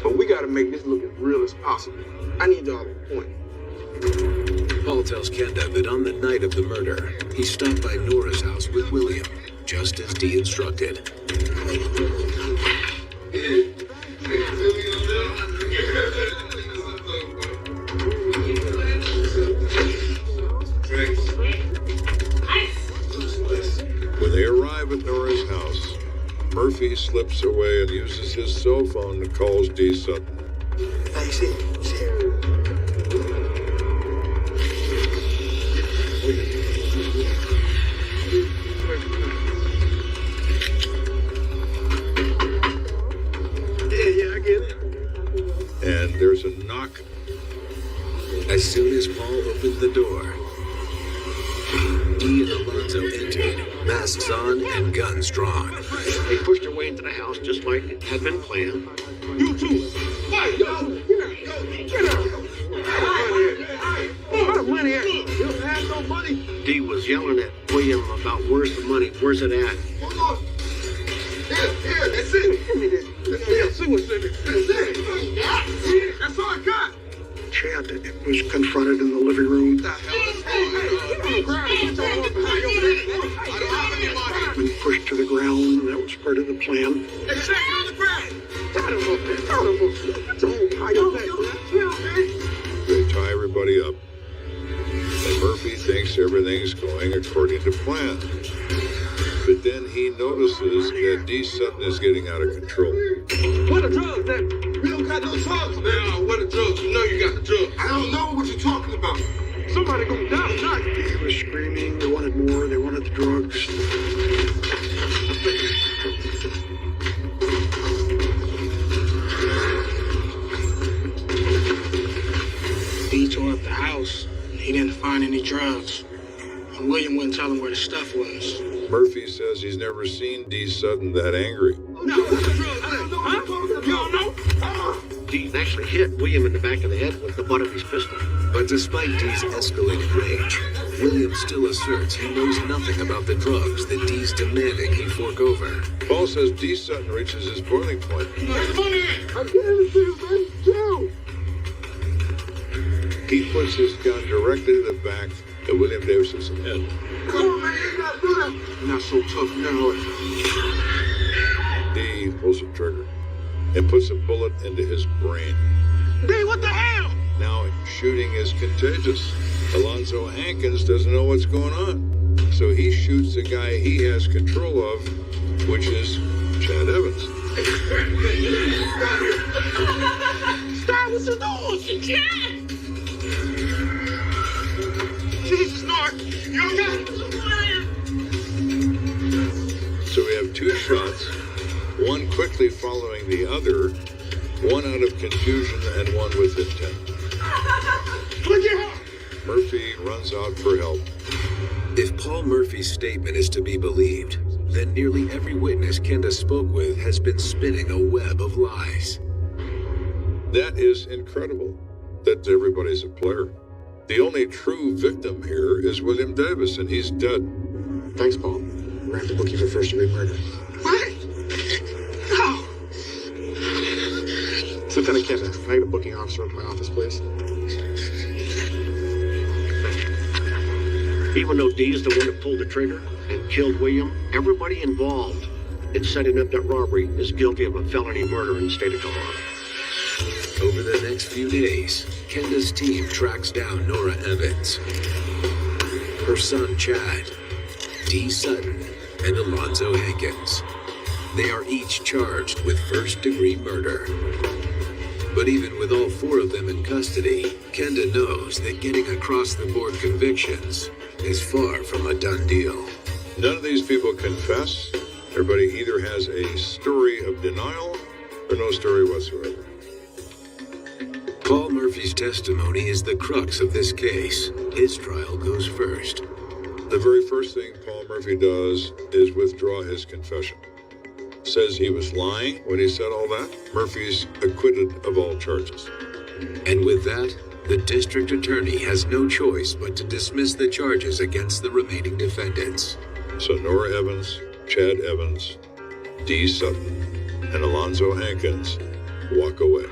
But we gotta make this look as real as possible. I need y'all on point. Paul tells Kenda that on the night of the murder, he stopped by Nora's house with William, just as Dee instructed. When they arrive at Nora's house, Murphy slips away and uses his cell phone to call Dee Sutton. Hey, see. Yeah, I get it. And there's a knock. As soon as Paul opened the door, Dee and Alonzo entered, masks on and guns drawn. They pushed their way into the house just like it had been planned. You too. Hey, yo, get out. Where's the money at? You don't have no money. Dee was yelling at William about where's the money, where's it at? Hold on. Here, that's it. Give me this. Let's see what's in it. That's it. That's all I got. Chad was confronted in the living room. And pushed to the ground. That was part of the plan. They tie everybody up. And Murphy thinks everything's going according to plan. But then he notices that Dee Sutton is getting out of control. What the drugs, that? We don't got no drugs, man. No, what the drugs? You know you got the drugs. I don't know what you're talking about. Somebody gonna die tonight. He was screaming. They wanted more. They wanted the drugs. Dee tore up the house. He didn't find any drugs. And William wouldn't tell him where the stuff was. Murphy says he's never seen Dee Sutton that angry. Dee actually hit William in the back of the head with the butt of his pistol. But despite Dee's escalated rage, William still asserts he knows nothing about the drugs that Dee's demanding he fork over. Paul says Dee Sutton reaches his boiling point. I'm giving it to you, man. Chill. He puts his gun directly to the back of William Davison's head. Come on, man. You gotta do that. You're not so tough now. Dee pulls the trigger and puts a bullet into his brain. Dee, what the hell? Now, shooting is contagious. Alonzo Hankins doesn't know what's going on. So he shoots the guy he has control of, which is Chad Evans. Stop what you're doing, Chad! Jesus, Lord! You okay? So we have two shots, one quickly following the other, one out of confusion and one with intent. Murphy runs out for help. If Paul Murphy's statement is to be believed, then nearly every witness Kenda spoke with has been spinning a web of lies. That is incredible, that everybody's a player. The only true victim here is William Davis, and he's dead. Thanks, Paul. We're gonna have to book you for first-degree murder. What? No! Lieutenant Kenda, can I get a booking officer at my office, please? Even though Dee is the one that pulled the trigger and killed William, everybody involved in setting up that robbery is guilty of a felony murder in the state of Colorado. Over the next few days, Kenda's team tracks down Nora Evans, her son Chad, Dee Sutton, and Alonzo Hankins. They are each charged with first-degree murder. But even with all four of them in custody, Kenda knows that getting across-the-board convictions is far from a done deal. None of these people confess. Everybody either has a story of denial or no story whatsoever. Paul Murphy's testimony is the crux of this case. His trial goes first. The very first thing Paul Murphy does is withdraw his confession. Says he was lying when he said all that. Murphy's acquitted of all charges. And with that, the district attorney has no choice but to dismiss the charges against the remaining defendants. So Nora Evans, Chad Evans, Dee Sutton, and Alonzo Hankins walk away.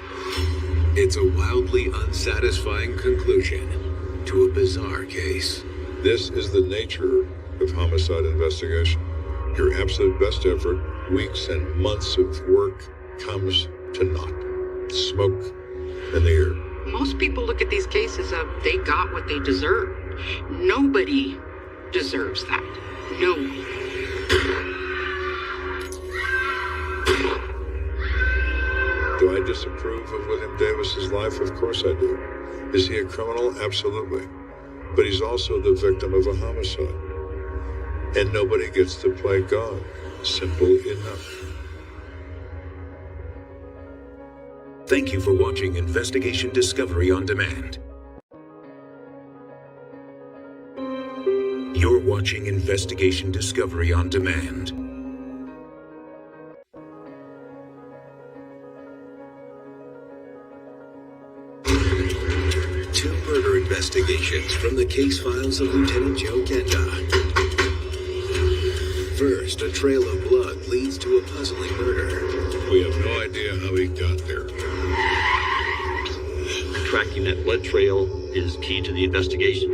It's a wildly unsatisfying conclusion to a bizarre case. This is the nature of homicide investigation. Your absolute best effort, weeks and months of work, comes to naught. Smoke in the air. Most people look at these cases of they got what they deserved. Nobody deserves that. No one. Do I disapprove of William Davis's life? Of course I do. Is he a criminal? Absolutely. But he's also the victim of a homicide. And nobody gets to play God. Simple enough. Thank you for watching Investigation Discovery on Demand. You're watching Investigation Discovery on Demand. Two murder investigations from the case files of Lieutenant Joe Kenda. First, a trail of blood leads to a puzzling murder. We have no idea how he got there. Tracking that blood trail is key to the investigation.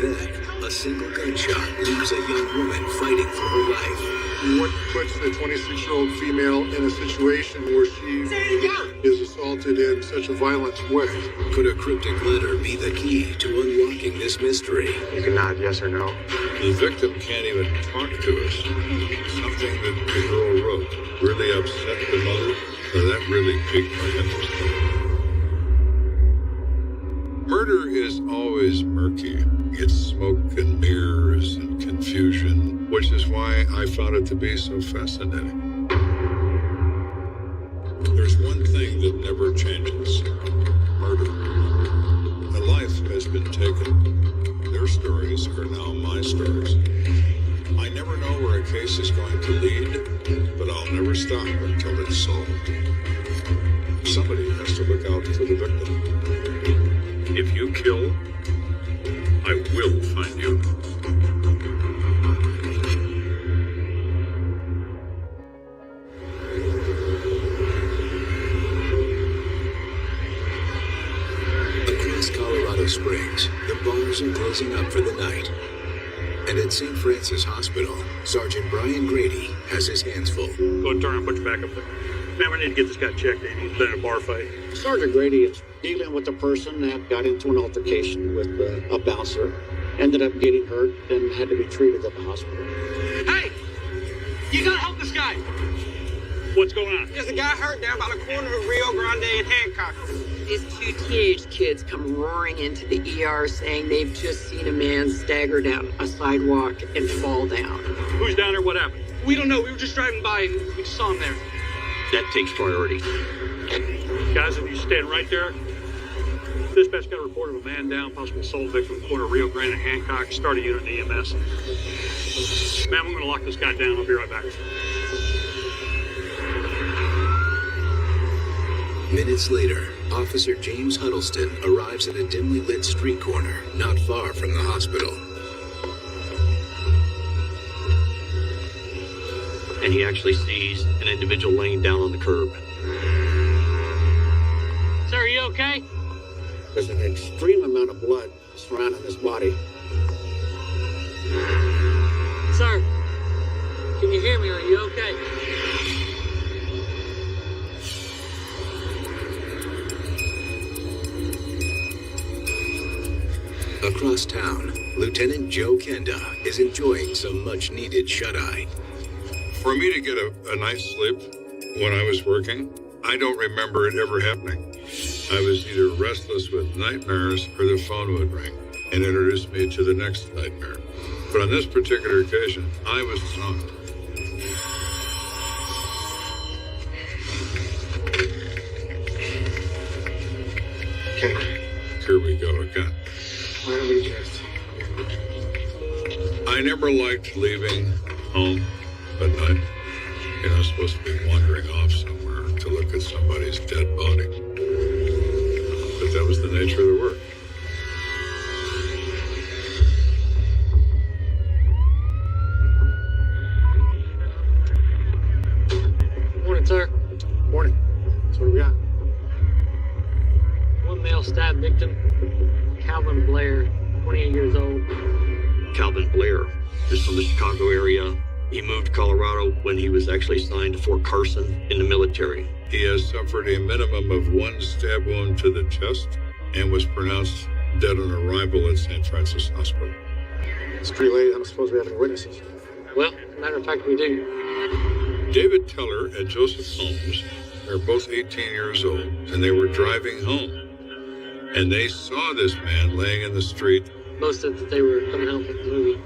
Then, a single gunshot leaves a young woman fighting for her life. What puts the 26-year-old female in a situation where she is assaulted in such a violent way? Could a cryptic letter be the key to unlocking this mystery? You can nod yes or no. The victim can't even talk to us. Something that the girl wrote really upset the mother, so that really piqued my interest. Murder is always murky. It's smoke and mirrors and confusion, which is why I found it to be so fascinating. There's one thing that never changes: murder. A life has been taken. Their stories are now my stories. I never know where a case is going to lead, but I'll never stop until it's solved. Somebody has to look out for the victim. If you kill, I will find you. Across Colorado Springs, the bars are closing up for the night. And at St. Francis Hospital, Sergeant Brian Grady has his hands full. Go and turn and put you back up there. Man, we need to get this guy checked in. He's been in a bar fight. Sergeant Grady is dealing with a person that got into an altercation with a bouncer, ended up getting hurt, and had to be treated at the hospital. Hey! You gotta help this guy! What's going on? There's a guy hurt down by the corner of Rio Grande and Hancock. These two teenage kids come roaring into the ER saying they've just seen a man stagger down a sidewalk and fall down. Who's down there? What happened? We don't know. We were just driving by and we just saw him there. That takes priority. Guys, if you stand right there, dispatch got a report of a man down, possible assault victim, corner of Rio Grande and Hancock. Start a unit in EMS. Ma'am, I'm going to lock this guy down. I'll be right back. Minutes later, Officer James Huddleston arrives at a dimly lit street corner not far from the hospital. And he actually sees an individual laying down on the curb. Sir, are you okay? There's an extreme amount of blood surrounding his body. Sir, can you hear me? Are you okay? Across town, Lieutenant Joe Kenda is enjoying some much-needed shut-eye. For me to get a night's sleep when I was working, I don't remember it ever happening. I was either restless with nightmares or the phone would ring and introduce me to the next nightmare. But on this particular occasion, I was stunned. Okay. Here we go again. Why don't we just... I never liked leaving home at night. You know, supposed to be wandering off somewhere to look at somebody's dead body. But that was the nature of the work. Morning, sir. Morning. So what do we got? One male stab victim, Calvin Blair, 28 years old. Calvin Blair is from the Chicago area. He moved to Colorado when he was actually assigned to Fort Carson in the military. He has suffered a minimum of 1 stab wound to the chest and was pronounced dead on arrival at St. Francis Hospital. It's pretty late. I don't suppose we have any witnesses. Well, as a matter of fact, we do. David Teller and Joseph Holmes are both 18 years old, and they were driving home. And they saw this man laying in the street. Both said that they were coming home from the movie.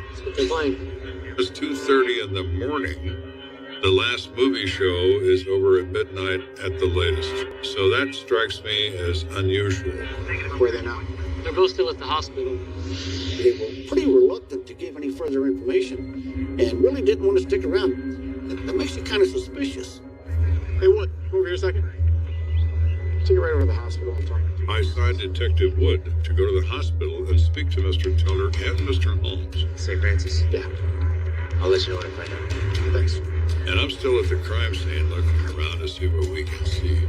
That's what they're playing. It's 2:30 in the morning. The last movie show is over at midnight at the latest. So that strikes me as unusual. Where are they now? They're both still at the hospital. They were pretty reluctant to give any further information and really didn't want to stick around. That makes you kind of suspicious. Hey, Wood, come over here a second. Take it right over to the hospital. I'm talking to you. I signed Detective Wood to go to the hospital and speak to Mr. Teller and Mr. Holmes. St. Francis? Yeah. I'll let you know when I find out. Thanks. And I'm still at the crime scene looking around to see what we can see.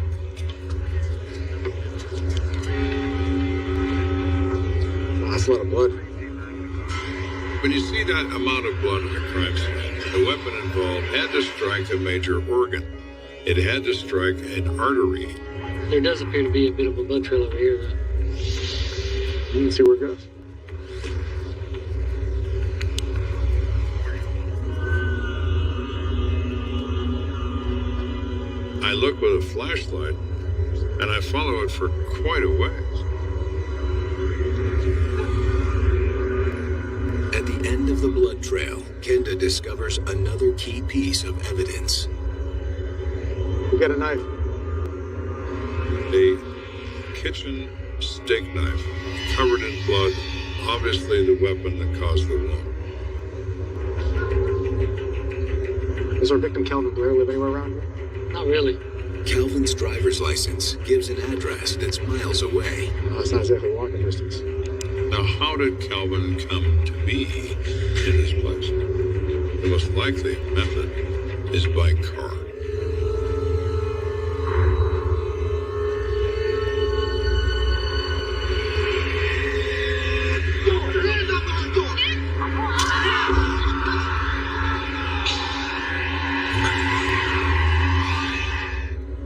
Oh, that's a lot of blood. When you see that amount of blood in the crime scene, the weapon involved had to strike a major organ. It had to strike an artery. There does appear to be a bit of a blood trail over here. Let's see where it goes. I look with a flashlight, and I follow it for quite a ways. At the end of the blood trail, Kenda discovers another key piece of evidence. We got a knife. A kitchen steak knife, covered in blood, obviously the weapon that caused the wound. Does our victim Calvin Blair live anywhere around here? Not really. Calvin's driver's license gives an address that's miles away. Oh, it's not exactly walking distance. Now, how did Calvin come to be in this place? The most likely method is by car.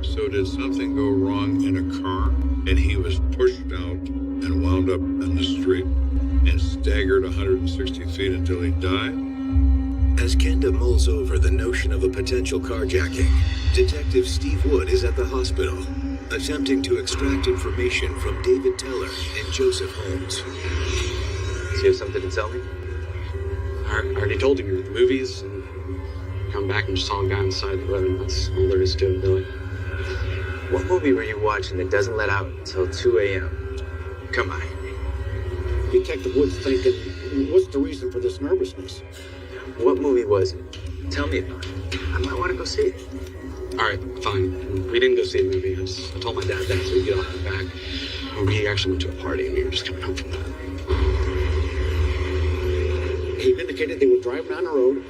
So did something go wrong in a car, and he was pushed out and wound up in the street and staggered 160 feet until he died? As Kenda mulls over the notion of a potential carjacking, Detective Steve Wood is at the hospital, attempting to extract information from David Teller and Joseph Holmes. Do you have something to tell me? I already told you, we were at the movies, and come back and just saw a guy on the side of the road, and that's all there is to it, Billy. What movie were you watching that doesn't let out until 2 a.m.? Come on. Detective Wood's thinking, what's the reason for this nervousness? What movie was it? Tell me about it. I might want to go see it. All right, fine. We didn't go see a movie. I told my dad that so we get off the back. We actually went to a party, and we were just coming home from that. He indicated they were driving on the road.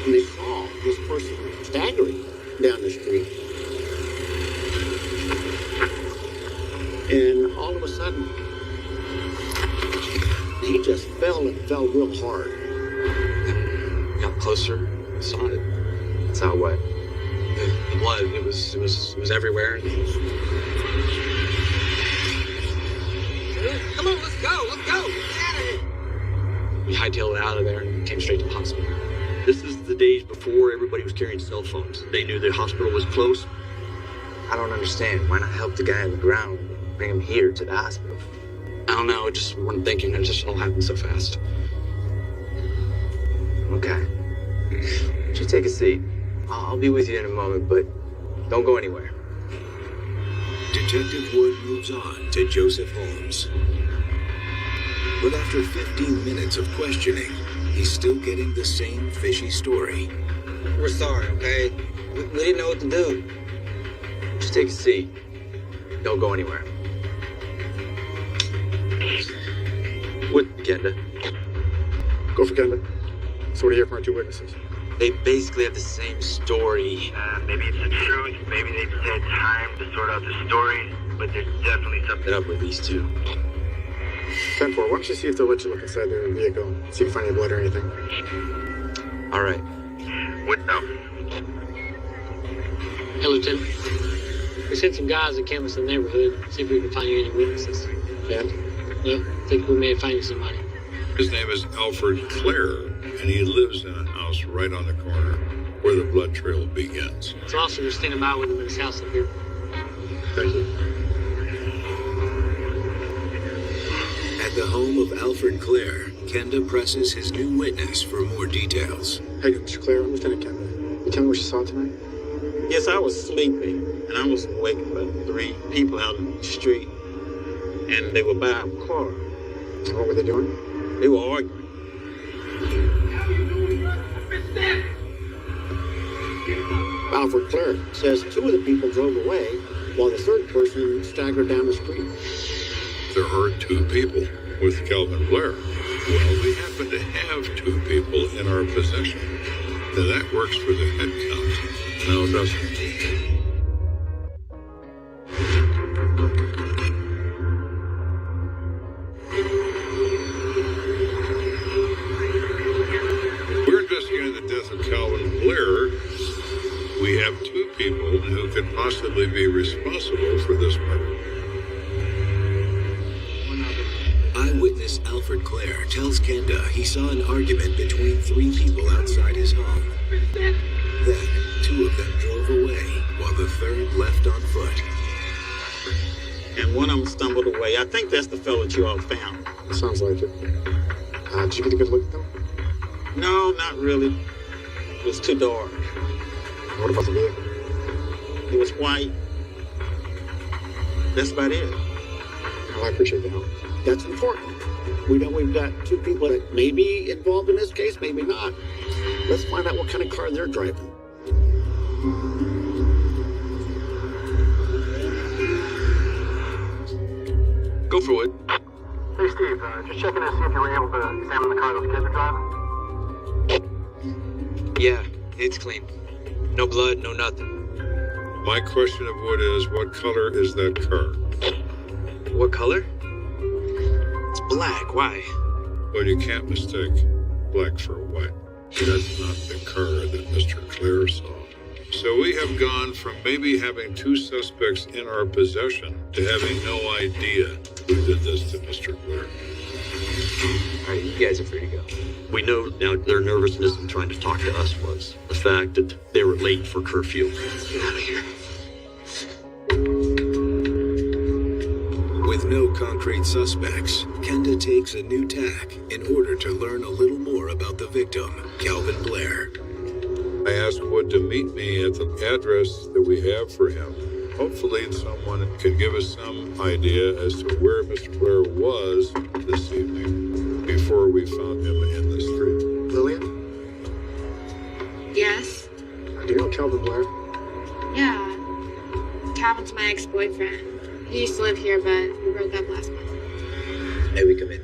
And they saw this person staggering down the street. And all of a sudden, he just fell real hard. And we got closer, saw it. Saw what? The blood. It was everywhere. Come on, let's go. Get out of here. We hightailed it out of there and came straight to the hospital. This is the days before everybody was carrying cell phones. They knew the hospital was close. I don't understand. Why not help the guy on the ground and bring him here to the hospital? I don't know. We weren't thinking. It just all happened so fast. Okay. Would you take a seat? I'll be with you in a moment, but don't go anywhere. Detective Wood moves on to Joseph Holmes. But after 15 minutes of questioning, he's still getting the same fishy story. We're sorry, okay? We didn't know what to do. Just take a seat. Don't go anywhere. What, Kenda? Go for Kenda. So what do you hear from our two witnesses? They basically have the same story. Maybe it's the truth. Maybe they just had time to sort out the story. But there's definitely something up with these two. 10-4, why don't you see if they'll let you look inside their vehicle, see if you find any blood or anything. All right. What's up? Hey, Lieutenant. We sent some guys that canvass the neighborhood, see if we can find you any witnesses. And? Yeah, think we may have found you somebody. His name is Alfred Clare, and he lives in a house right on the corner where the blood trail begins. So also just standing by with him in his house up here. Thank you. At the home of Alfred Clare, Kenda presses his new witness for more details. Hey, Mr. Clare, I'm Lieutenant Kenda. You tell me what you saw tonight? Yes, I was sleeping, and I was awakened by 3 people out in the street, and they were by a car. And what were they doing? They were arguing. Alfred Clare says 2 of the people drove away while the third person staggered down the street. There are 2 people with Calvin Blair. Well, we happen to have 2 people in our possession. Now that works for the head count. No, doesn't it? We're investigating the death of Calvin Blair. We have 2 people who could possibly be responsible for this murder. Eyewitness Alfred Clare tells Kenda he saw an argument between 3 people outside his home. Then, 2 of them drove away, while the third left on foot. And one of them stumbled away. I think that's the fellow that you all found. Sounds like it. Did you get a good look at them? No, not really. It was too dark. What about the vehicle? It was white. That's about it. Well, I appreciate the help. That's important. We know we've got 2 people that may be involved in this case, maybe not. Let's find out what kind of car they're driving. Go for it. Hey, Steve, just checking to see if you were able to examine the car those kids are driving. Yeah, it's clean. No blood, no nothing. My question of what color is that car? What color? It's black. Why? Well, you can't mistake black for white. That's not the car that Mr. Clare saw. So we have gone from maybe having 2 suspects in our possession to having no idea who did this to Mr. Clare. All right, you guys are free to go. We know now their nervousness in trying to talk to us was the fact that they were late for curfew. Get out of here. With no concrete suspects, Kenda takes a new tack in order to learn a little more about the victim, Calvin Blair. I asked Wood to meet me at the address that we have for him. Hopefully someone could give us some idea as to where Mr. Blair was this evening before we found him in the street. Lillian? Yes? Do you know Calvin Blair? Yeah. Calvin's my ex-boyfriend. He used to live here, but we broke up last month. May we come in?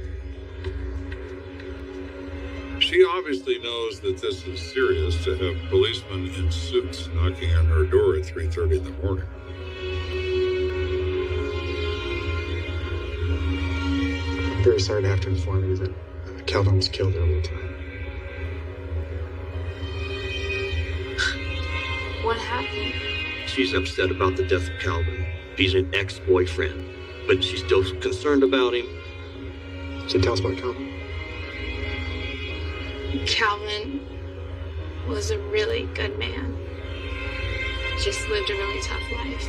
She obviously knows that this is serious to have policemen in suits knocking on her door at 3:30 in the morning. I'm very sorry to have to inform you that Calvin was killed earlier tonight. What happened? She's upset about the death of Calvin. He's an ex-boyfriend, but she's still concerned about him. So tell us about Calvin. Calvin was a really good man. Just lived a really tough life.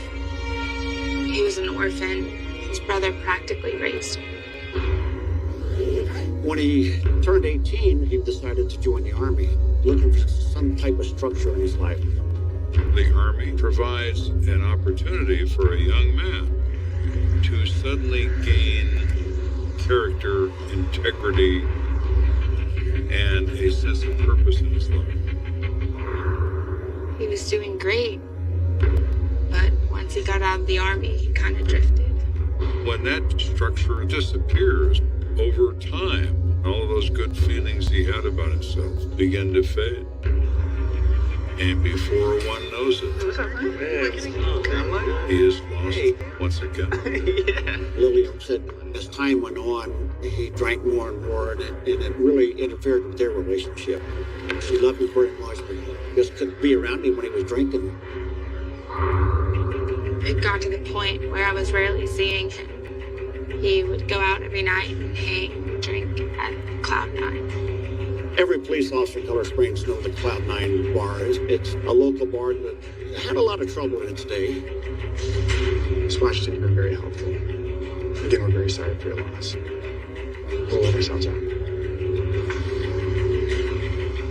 He was an orphan. His brother practically raised him. When he turned 18, he decided to join the Army, looking for some type of structure in his life. The Army provides an opportunity for a young man to suddenly gain character, integrity, and a sense of purpose in his life. He was doing great. But once he got out of the Army, he kind of drifted. When that structure disappears over time, All of those good feelings he had about himself begin to fade. And before one knows it, he is lost once again. Lillian said as time went on, he drank more and more, and it really interfered with their relationship. She loved him very much, but just couldn't be around him when he was drinking. It got to the point where I was rarely seeing him. He would go out every night and hang and drink at Cloud 9. Every police officer in Color Springs knows the Cloud 9 bar. It's a local bar that had a lot of trouble in its day. Miss Washington, you've been very helpful. Again, we're very sorry for your loss. We'll let ourselves out.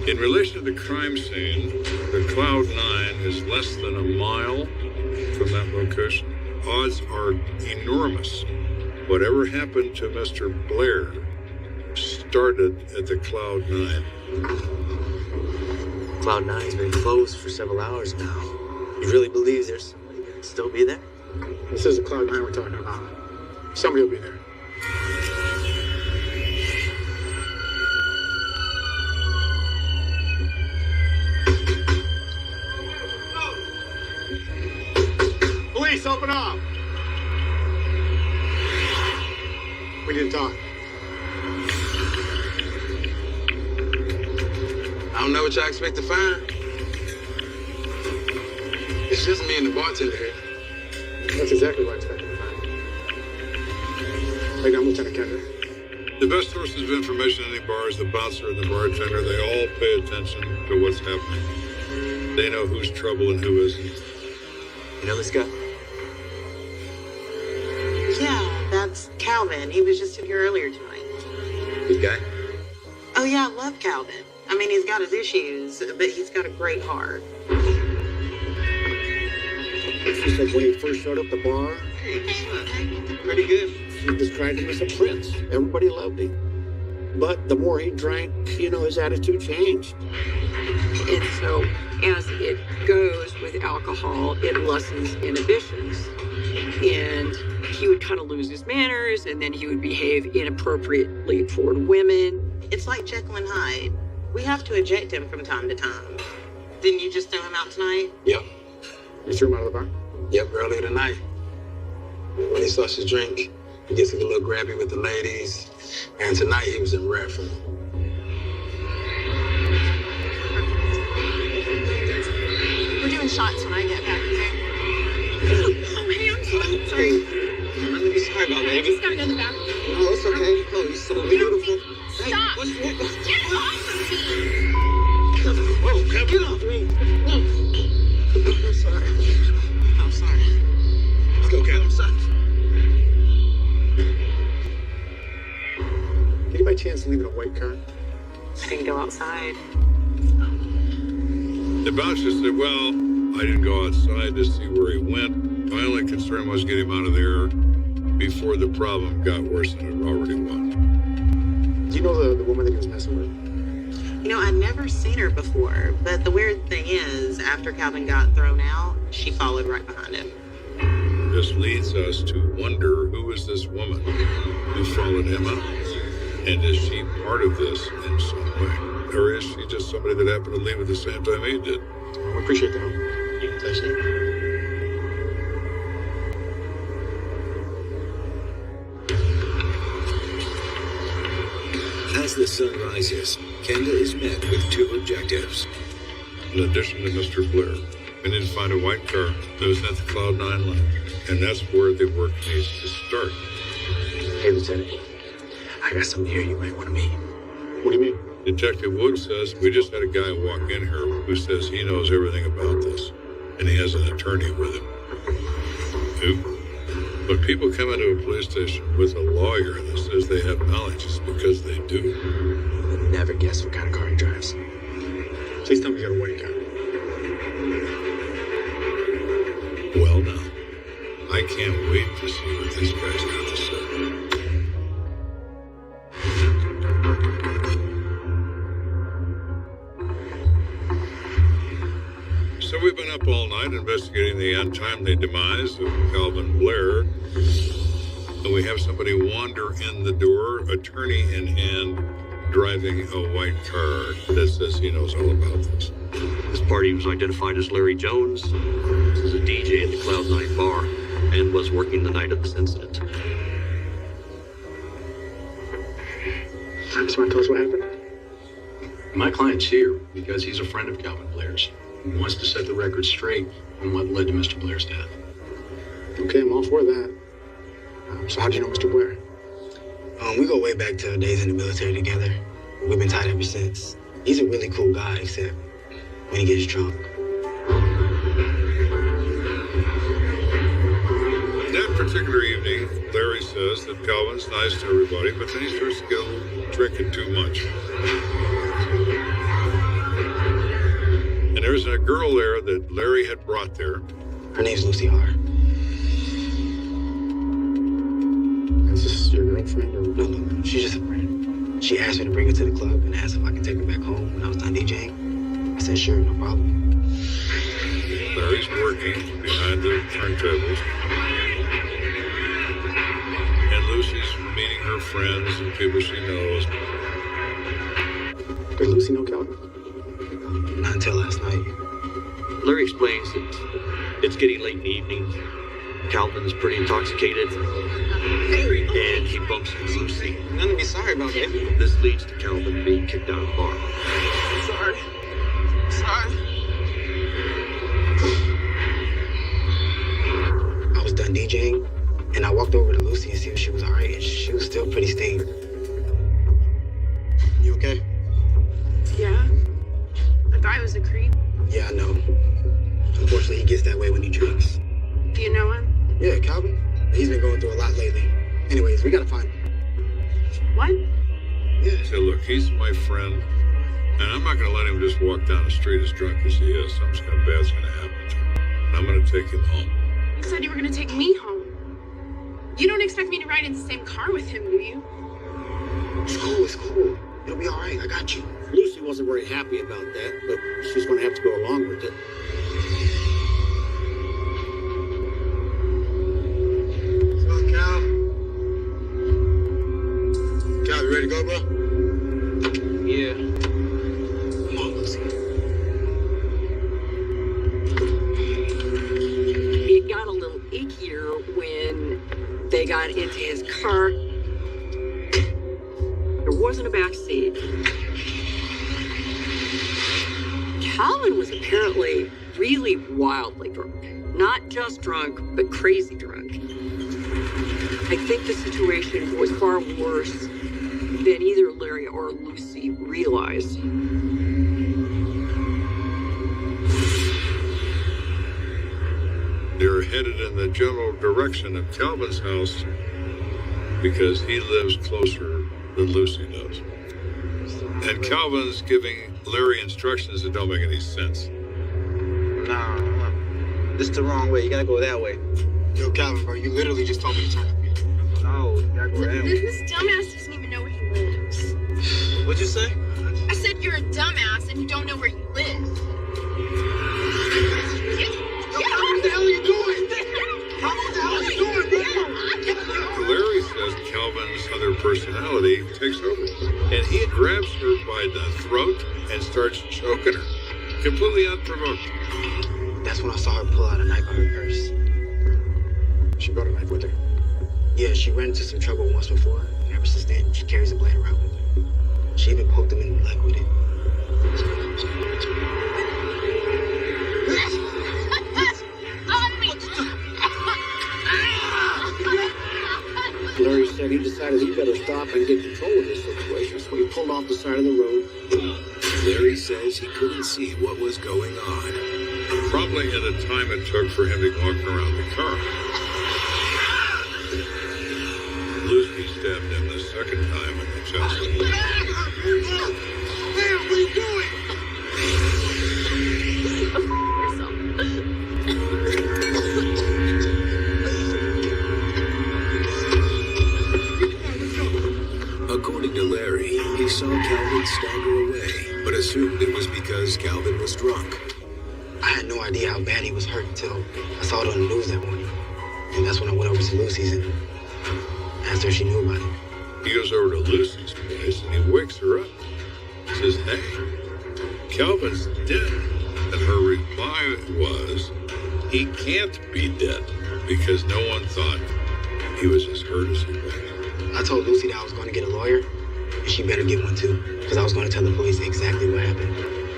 In relation to the crime scene, the Cloud 9 is less than a mile from that location. Odds are enormous. Whatever happened to Mr. Blair started at the Cloud 9. Cloud 9's been closed for several hours now. You really believe there's somebody that can still be there? This is the Cloud 9 we're talking about. Somebody will be there. Police, open up! We need to talk. I don't know what y'all expect to find. It's just me and the bartender here. That's exactly what I expected to find. Hey, I'm Lieutenant Kendrick. The best sources of information in any bar is the bouncer and the bartender. They all pay attention to what's happening. They know who's trouble and who isn't. You know this guy? Yeah, that's Calvin. He was just in here earlier tonight. Good guy? Oh, yeah, I love Calvin. I mean, he's got his issues, but he's got a great heart. She said when he first showed up the bar, pretty good. She described him as a prince. Everybody loved him. But the more he drank, his attitude changed. And so, as it goes with alcohol, it lessens inhibitions. And he would kind of lose his manners, and then he would behave inappropriately toward women. It's like Jekyll and Hyde. We have to eject him from time to time. Didn't you just throw him out tonight? Yep. You threw him out of the bar? Yep, earlier tonight. When he starts to drink, he gets a little grabby with the ladies. And tonight he was in red form. We're doing shots when I get back, okay? Oh, hey, I'm sorry. Nothing to be sorry about, baby. I just gotta go to the bathroom. Oh, it's okay. Oh, you're so beautiful. Stop! Hey, Get off of me! Whoa, get off me. I'm sorry. I'm sorry. Let's go, Cal. I'm sorry. Did you by chance leave in a white car? I didn't go outside. The bouncer said, well, I didn't go outside to see where he went. My only concern was getting him out of there before the problem got worse than it already was. Do you know the woman that he was messing with? I'd never seen her before, but the weird thing is, after Calvin got thrown out, she followed right behind him. This leads us to wonder, who is this woman who followed him out? And is she part of this in some way? Or is she just somebody that happened to leave at the same time he did? We appreciate the help. Thanks, Nick. As the sun rises, Kenda is met with two objectives. In addition to Mr. Blair, we need to find a white car that was at the Cloud 9 line. And that's where the work needs to start. Hey, Lieutenant. I got something here you might want to meet. What do you mean? Detective Wood says we just had a guy walk in here who says he knows everything about this. And he has an attorney with him. Who? When people come into a police station with a lawyer that says they have knowledge, it's because they do. You'll never guess what kind of car he drives. Please tell me you got a white car. Well, now, I can't wait to see what this guy's got to say. So we've been up all night investigating the untimely demise of Calvin Blair. And we have somebody wander in the door, attorney in hand, driving a white car that says he knows all about this. This party was identified as Larry Jones. This is a DJ at the Cloud 9 bar and was working the night of this incident. Just want to tell us what happened? My client's here because he's a friend of Calvin Blair's. He wants to set the record straight on what led to Mr. Blair's death. Okay, I'm all for that. So how'd you know Mr. Blair? We go way back to days in the military together. We've been tight ever since. He's a really cool guy, except when he gets drunk. That particular evening, Larry says that Calvin's nice to everybody, but then he starts to get a little drinking too much. And there's a girl there that Larry had brought there. Her name's Lucy R. Is this your girlfriend? Or? No, she's just a friend. She asked me to bring her to the club and asked if I could take her back home when I was done DJing. I said, sure, no problem. Larry's working behind the turntables. And Lucy's meeting her friends and people she knows. Did Lucy know Calvin? Not until last night. Larry explains that it's getting late in the evening. Calvin's pretty intoxicated. And he bumps into Lucy. Nothing to be sorry about, it. This leads to Calvin being kicked out of the bar. Sorry. I was done DJing, and I walked over to Lucy and see if she was all right, and she was still pretty stained. You okay? Yeah. The guy was a creep. Yeah, I know. Unfortunately, he gets that way when he drinks. Do you know him? Yeah, Calvin. He's been going through a lot lately. Anyways, we gotta find him. What? Yeah. So look, he's my friend, and I'm not gonna let him just walk down the street as drunk as he is. Something kind of bad's gonna happen to him. And I'm gonna take him home. You said you were gonna take me home. You don't expect me to ride in the same car with him, do you? It's cool. It'll be all right. I got you. Lucy wasn't very happy about that, but she's going to have to go along with it. So, Cal, you ready to go, bro? Yeah. Come on, Lucy. It got a little ickier when they got into his car. There wasn't a back seat. Calvin was apparently really wildly drunk. Not just drunk, but crazy drunk. I think the situation was far worse than either Larry or Lucy realized. They're headed in the general direction of Calvin's house because he lives closer than Lucy does. And Calvin's giving Larry instructions that don't make any sense. Nah, this is the wrong way. You gotta go that way. Yo, Calvin, bro, you literally just told me to turn up here. No, you gotta go that way. This dumbass doesn't even know where he lives. What'd you say? I said you're a dumbass and you don't know where you live. What the hell are you doing? What the hell are you doing, bro? Larry says Calvin's other personality takes over. And he grabs her by the throat and starts choking her. Completely unprovoked. That's when I saw her pull out a knife out of her purse. She brought a knife with her. Yeah, she ran into some trouble once before. And ever since then, she carries a blade around with her. She even poked him in the leg with it. Larry said he decided he better stop and get control of this situation, so he pulled off the side of the road. Larry says he couldn't see what was going on. Probably in the time it took for him to walk around the car. Lucy stabbed him the second time in the chest. Man, what are you doing? According to Larry, he saw Calvin stagger away, but assumed it was because Calvin was drunk. I had no idea how bad he was hurt until I saw it on the news that morning. And that's when I went over to Lucy's and asked her if she knew about it. He goes over to Lucy's place. place, and he wakes her up. He says, "Hey, Calvin's dead." And her reply was, "He can't be dead," because no one thought he was as hurt as he was. I told Lucy that I was going to get a lawyer, and she better get one too, because I was going to tell the police exactly what happened.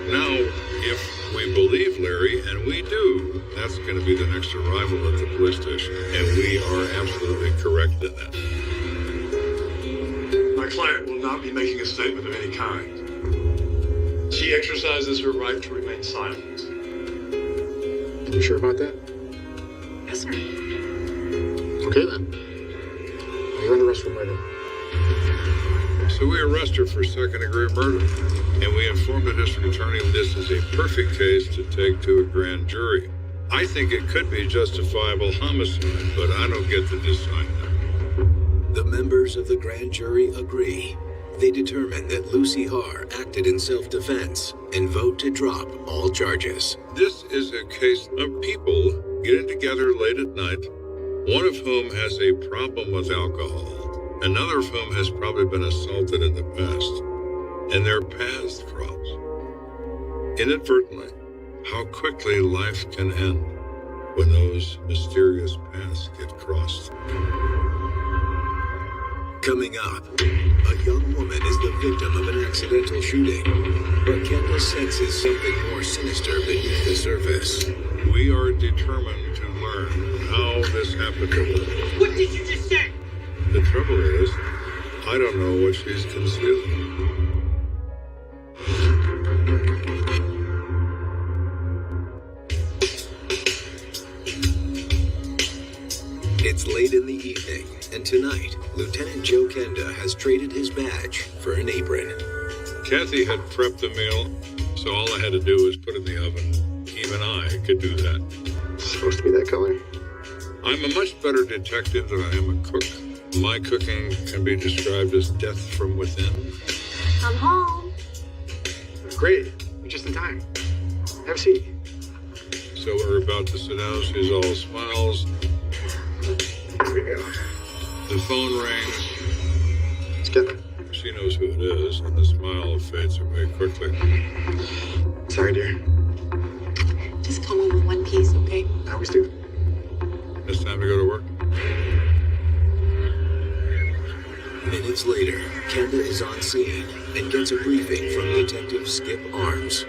Now, if we believe Larry, and we do, that's going to be the next arrival at the police station, and we are absolutely correct in that. My client will not be making a statement of any kind. She exercises her right to remain silent. You sure about that? Yes, sir. Okay then. You're under arrest for murder. So we arrest her for second-degree murder, and we inform the district attorney this is a perfect case to take to a grand jury. I think it could be justifiable homicide, but I don't get to decide that. The members of the grand jury agree. They determine that Lucy Haar acted in self-defense and vote to drop all charges. This is a case of people getting together late at night, one of whom has a problem with alcohol, another of whom has probably been assaulted in the past, and their paths cross. Inadvertently, how quickly life can end when those mysterious paths get crossed. Coming up, a young woman is the victim of an accidental shooting, but Kendall senses something more sinister beneath the surface. We are determined to learn how this happened to her. What did you just say? The trouble is, I don't know what she's concealing. It's late in the evening, and tonight, Lieutenant Joe Kenda has traded his badge for an apron. Kathy had prepped the meal, so all I had to do was put it in the oven. Even I could do that. It's supposed to be that color. I'm a much better detective than I am a cook. My cooking can be described as death from within. I'm home. Great. You're just in time. Have a seat. So we're about to sit down. She's all smiles. Here we go. The phone rings. It's Kevin. She knows who it is, and the smile fades away quickly. Sorry, dear. Just come over one piece, okay? I always do. It's time to go to work. Minutes later, Kenda is on scene and gets a briefing from Detective Skip Arms.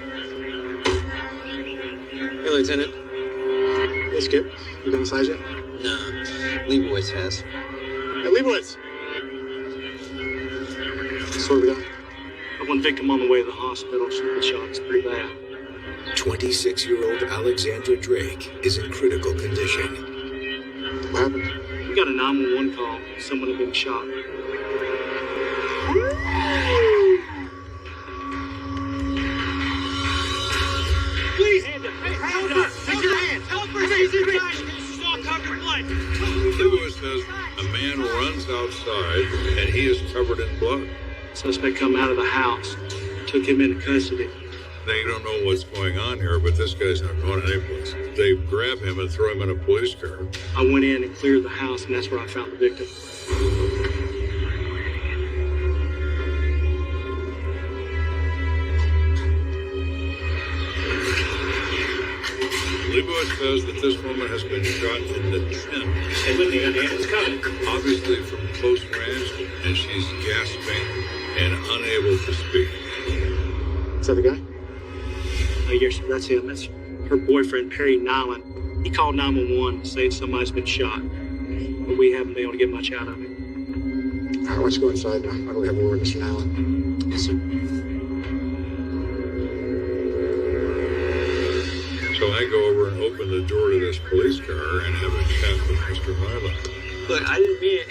Hey, Lieutenant. Hey, Skip. You been inside yet? No, Leibowitz has. Hey, Leibowitz! So what we got? One victim on the way to the hospital. She was shot. It's pretty bad. 26-year-old Alexandra Drake is in critical condition. What happened? We got a 911 call. Someone had been shot. Please! Hand up! Hand up! Raise your hand! Help her! Raise your hand! This is all covered blood! Lewis says a man runs outside, and he is covered in blood. Suspect come out of the house. Took him into custody. They don't know what's going on here, but this guy's not going anyplace. They grab him and throw him in a police car. I went in and cleared the house, and that's where I found the victim. Leibowitz says that this woman has been shot in the chin. Hey, look, it's coming. Obviously from close range, and she's gasping and unable to speak. Is that the guy? Yes, that's him. That's her boyfriend, Perry Nyland. He called 911 saying somebody's been shot, but we haven't been able to get much out of it. All right, why don't you go inside now? I don't have a word with Mr. Allen. Yes, sir. So I go over and open the door to this police car and have a chat with Mr. Nyland. Look, I didn't mean it.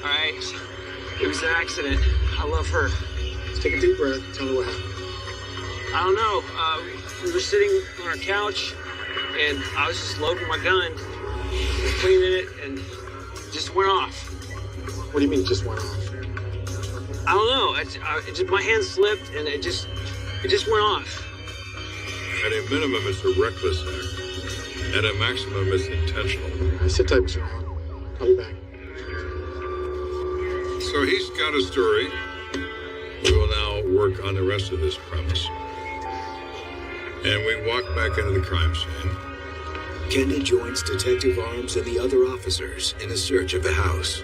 All right? It was an accident. I love her. Just take a deep breath. Tell me what happened. I don't know. We were sitting on our couch, and I was just loading my gun, cleaning it, and it just went off. What do you mean it just went off? I don't know. My hand slipped, and it just went off. At a minimum, it's a reckless act. At a maximum, it's intentional. Sit tight, Mr. Allen. I'll be back. So he's got a story, We will now work on the rest of this premise. And we walk back into the crime scene. Kenda joins Detective Arms and the other officers in a search of the house.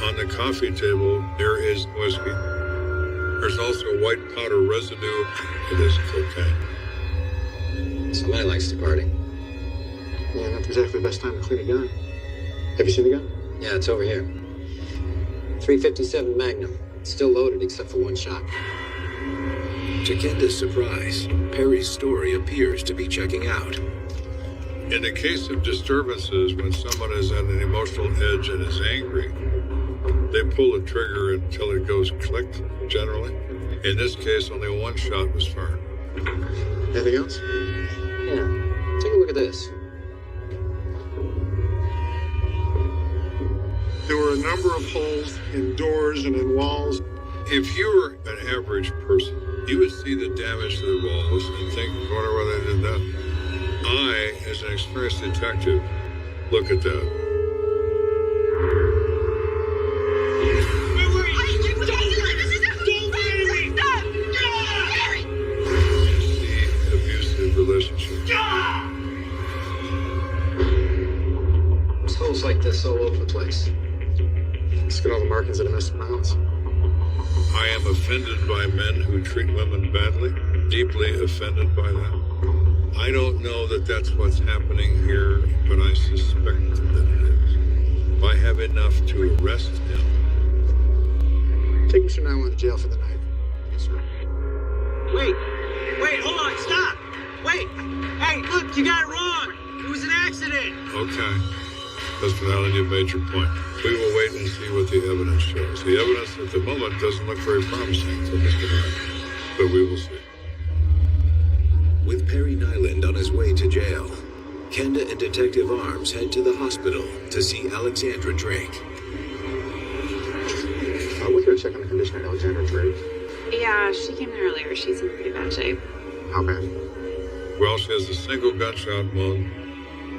On the coffee table, there is whiskey. There's also white powder residue. It is cocaine. Somebody likes to party. Yeah, not exactly the best time to clean a gun. Have you seen the gun? Yeah, it's over here. 357 Magnum. Still loaded except for one shot. To Kenda's surprise, Perry's story appears to be checking out. In the case of disturbances, when someone is at an emotional edge and is angry, they pull the trigger until it goes click, generally. In this case, only one shot was fired. Anything else? Yeah. Take a look at this. There were a number of holes in doors and in walls. If you were an average person, you would see the damage to the walls and think, I wonder why they did that. I, as an experienced detective, look at that. The abusive relationship. There's holes like this all over the place. Let's get all the markings of domestic violence. I am offended by men who treat women badly, deeply offended by that. I don't know that that's what's happening here, but I suspect that it is. I have enough to arrest him. Take Mr. Nyland to jail for the night. Yes, sir. Wait, hold on, stop. Wait, hey, look, you got it wrong. It was an accident. Okay. Mr. Allen, you've made your point. We will wait and see what the evidence shows. The evidence at the moment doesn't look very promising for Mr. Nyland, but we will see. With Perry Nyland on his way to jail, Kenda and Detective Arms head to the hospital to see Alexandra Drake. We're here to check on the condition of Alexandra Drake. Yeah, she came in earlier. She's in pretty bad shape. How bad? Well, she has a single gunshot wound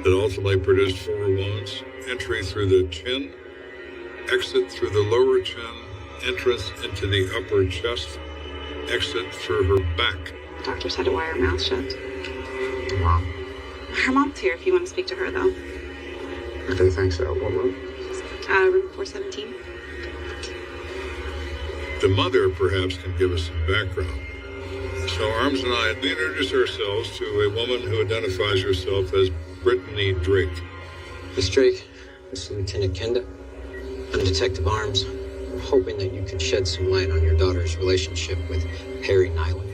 that ultimately produced 4 wounds. Entry through the chin, exit through the lower chin, entrance into the upper chest, exit through her back. Doctors had to wire her mouth shut. Wow. Her mom's here if you want to speak to her, though. Okay, thanks. What room? Room 417. The mother, perhaps, can give us some background. So Arms and I introduce ourselves to a woman who identifies herself as Brittany Drake. Miss Drake, this is Lieutenant Kenda. I'm Detective Arms. I'm hoping that you could shed some light on your daughter's relationship with Perry Nyland.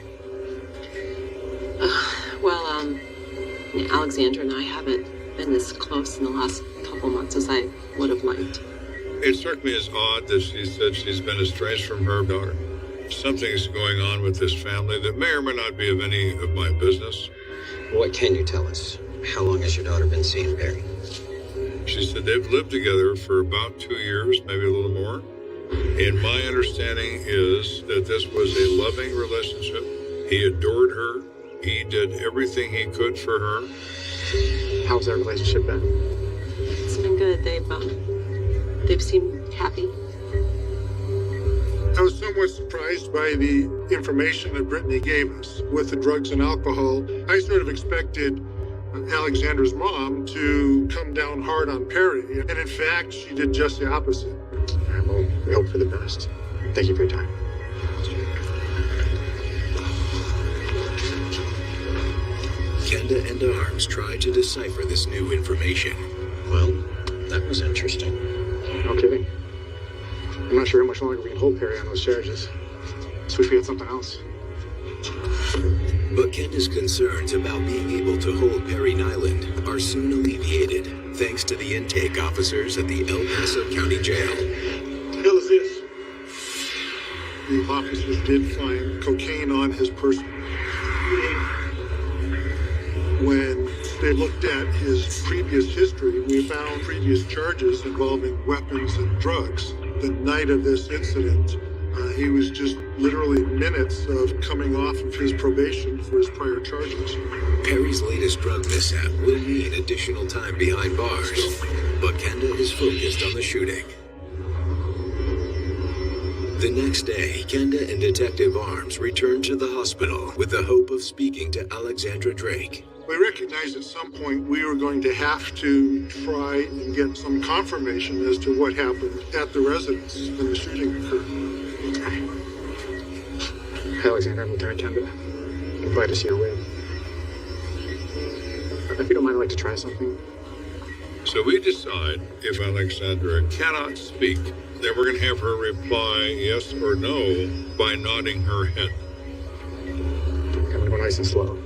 Alexandra and I haven't been this close in the last couple months as I would have liked. It struck me as odd that she said she's been estranged from her daughter. Something's going on with this family that may or may not be of any of my business. What can you tell us? How long has your daughter been seeing Perry? She said they've lived together for about 2 years, maybe a little more. And my understanding is that this was a loving relationship. He adored her. He did everything he could for her. How's that relationship been? It's been good. They've seemed happy. I was somewhat surprised by the information that Brittany gave us with the drugs and alcohol. I sort of expected Alexandra's mom to come down hard on Perry, and in fact, she did just the opposite. Well, we hope for the best. Thank you for your time. Kenda and Arms try to decipher this new information. Well, that was interesting. No kidding. I'm not sure how much longer we can hold Perry on those charges. So we had something else. But Kenda's concerns about being able to hold Perry Nyland are soon alleviated thanks to the intake officers at the El Paso County Jail. What the hell is this? The officers did find cocaine on his person. When they looked at his previous history, we found previous charges involving weapons and drugs. The night of this incident, he was just literally minutes of coming off of his probation for his prior charges. Perry's latest drug mishap will mean additional time behind bars, but Kenda is focused on the shooting. The next day, Kenda and Detective Arms returned to the hospital with the hope of speaking to Alexandra Drake. We recognized at some point we were going to have to try and get some confirmation as to what happened at the residence when the shooting occurred. Alexandra, I'm Lieutenant Kenda. I'm glad to see you're with. If you don't mind, I'd like to try something. So we decide if Alexandra cannot speak, then we're going to have her reply yes or no by nodding her head. I'm going to go nice and slow.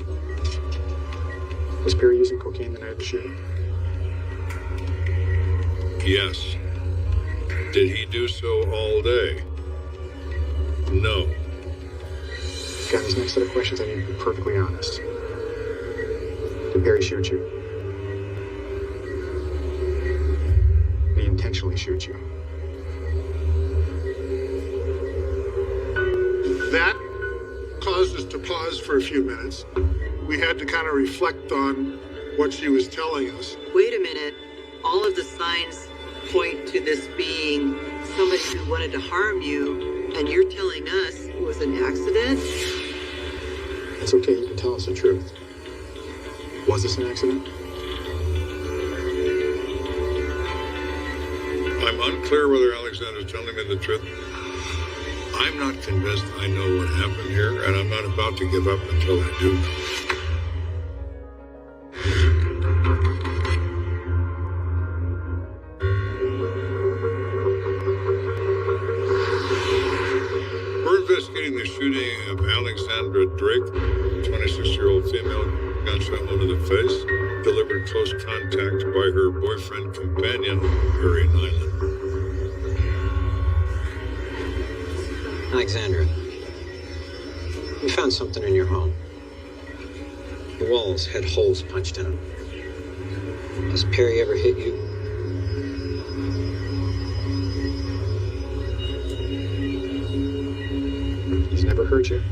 Was Perry using cocaine the night of the shooting? Yes. Did he do so all day? No. Got these next set of questions, I need to be perfectly honest. Did Perry shoot you? Did he intentionally shoot you? That caused us to pause for a few minutes. We had to kind of reflect on what she was telling us. Wait a minute. All of the signs point to this being somebody who wanted to harm you, and you're telling us it was an accident? It's okay, you can tell us the truth. Was this an accident? I'm unclear whether Alexandra's telling me the truth. I'm not convinced I know what happened here, and I'm not about to give up until I do. We're investigating the shooting of Alexandra Drake, 26-year-old female, gunshot wound to the face, delivered close contact by her boyfriend companion, Perry Nyland. Alexandra, we found something in your home. The walls had holes punched in them. Has Perry ever hit you? He's never hurt you?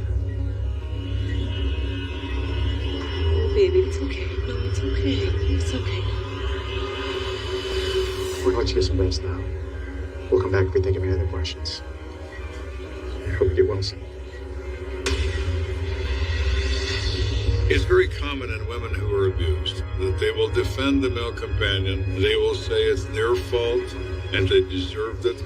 Oh, baby, it's okay. No, it's okay. It's okay. We're going to let you get some rest now. We'll come back if we think of any other questions. I hope you get well soon. It's very common in women who are abused that they will defend the male companion. They will say it's their fault and they deserved it.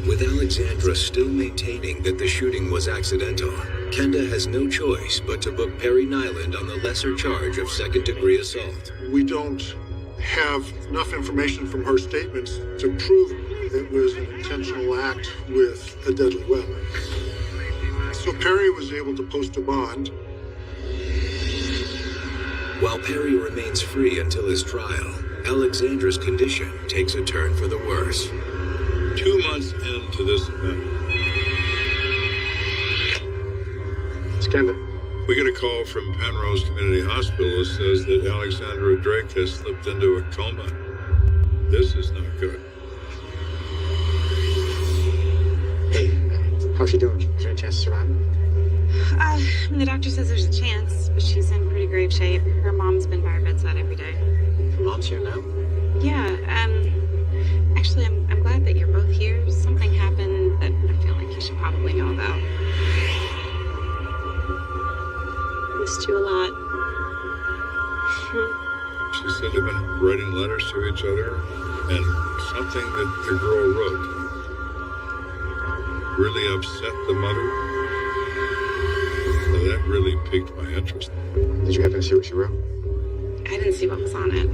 With Alexandra still maintaining that the shooting was accidental, Kenda has no choice but to book Perry Nyland on the lesser charge of second-degree assault. We don't have enough information from her statements to prove it was an intentional act with a deadly weapon. So Perry was able to post a bond. While Perry remains free until his trial, Alexandra's condition takes a turn for the worse. 2 months into this event, It's Kenda. we get a call from Penrose Community Hospital that says that Alexandra Drake has slipped into a coma. This is not good. Hey, how's she doing? Is there any chance of surviving? The doctor says there's a chance, but she's in pretty grave shape. Her mom's been by her bedside every day. Her mom's here now? Yeah, actually, I'm glad that you're both here. Something happened that I feel like you should probably know about. Missed you a lot. She said they've been writing letters to each other, and something that the girl wrote really upset the mother. So that really piqued my interest. Did you happen to see what she wrote? I didn't see what was on it.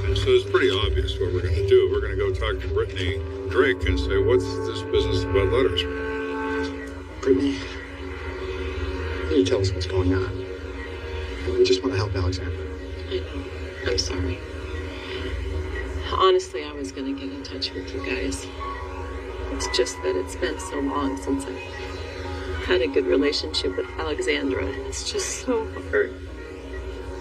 And so it's pretty obvious what we're going to do. We're going to go talk to Brittany Drake and say, what's this business about letters? Brittany, can you tell us what's going on? We just want to help Alexandra. I know. I'm sorry. Honestly, I was going to get in touch with you guys. It's just that it's been so long since I had a good relationship with Alexandra. It's just so hard.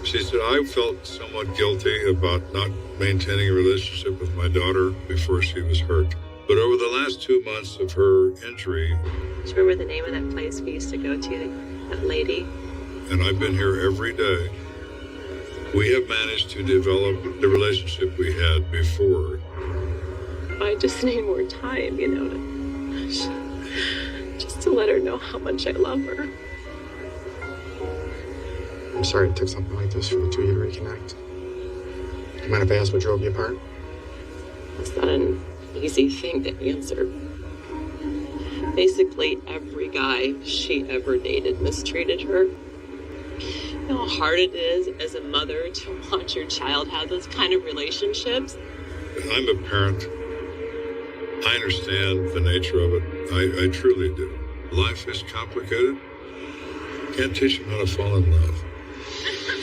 She said, I felt somewhat guilty about not maintaining a relationship with my daughter before she was hurt. But over the last 2 months of her injury... Do you remember the name of that place we used to go to? That lady? And I've been here every day. We have managed to develop the relationship we had before. I just need more time, you know, Just to let her know how much I love her. I'm sorry it took something like this for the two of you to reconnect. Do you mind if I ask what drove you apart? It's not an easy thing to answer. Basically, every guy she ever dated mistreated her. You know how hard it is as a mother to watch your child have those kind of relationships? I'm a parent. I understand the nature of it. I truly do. Life is complicated. Can't teach them how to fall in love.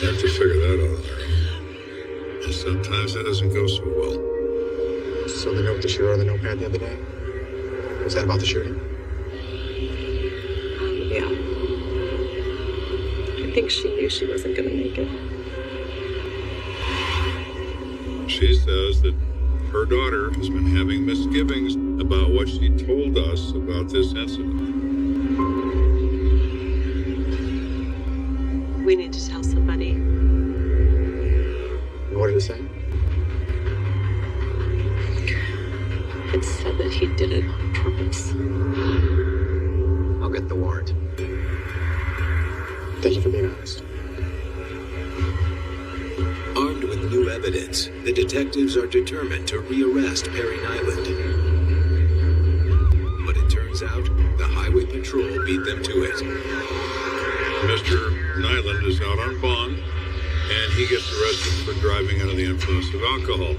They have to figure that out on their own. And sometimes that doesn't go so well. So the note that she wrote on the notepad the other day? Was that about the shooting? Yeah. I think she knew she wasn't going to make it. She says that her daughter has been having misgivings about what she told us about this incident. We need to tell somebody. What did it say? It said that he did it on purpose. I'll get the warrant. Thank you for being honest. Armed with new evidence, the detectives are determined to rearrest Perry Nyland. But it turns out the highway patrol beat them to it. Mr. Nyland is out on bond, and he gets arrested for driving under the influence of alcohol.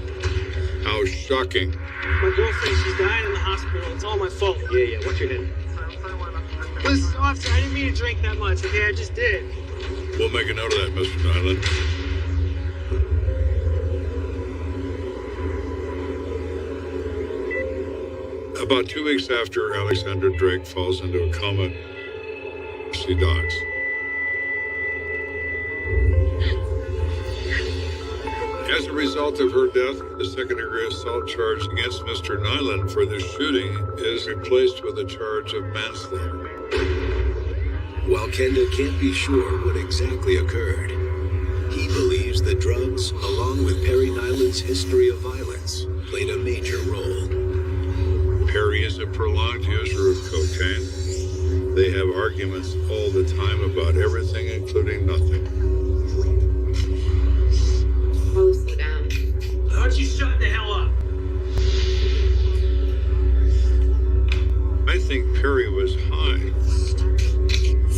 How shocking. My girlfriend, she's dying in the hospital. It's all my fault. Yeah, what's your name? Listen, officer, I didn't mean to drink that much, okay? I just did. We'll make a note of that, Mr. Nyland. About 2 weeks after Alexandra Drake falls into a coma, she dies. As a result of her death, the second-degree assault charge against Mr. Nyland for this shooting is replaced with a charge of manslaughter. While Kenda can't be sure what exactly occurred, he believes the drugs, along with Perry Nyland's history of violence, played a major role. Perry is a prolonged user of cocaine. They have arguments all the time about everything, including nothing. Oh, slow down. Why don't you shut the hell up? I think Perry was high.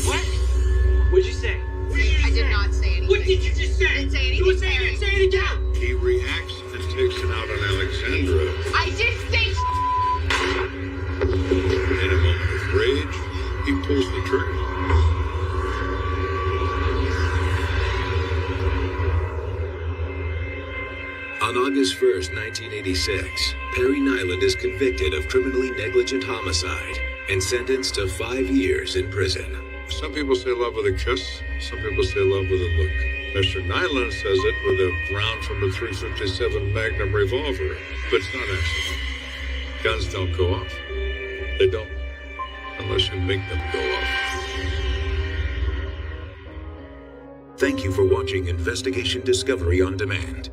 What? What'd you say? I did not say anything. What did you just say? I didn't say anything. You were saying it. Say it again. He reacts and takes it out on Alexandra. I did say In a moment of rage, he pulls the trigger. On August 1st, 1986, Perry Nyland is convicted of criminally negligent homicide and sentenced to 5 years in prison. Some people say love with a kiss. Some people say love with a look. Mr. Nyland says it with a round from a .357 Magnum revolver. But it's not accident. Guns don't go off. They don't. Unless you make them go off. Thank you for watching Investigation Discovery on Demand.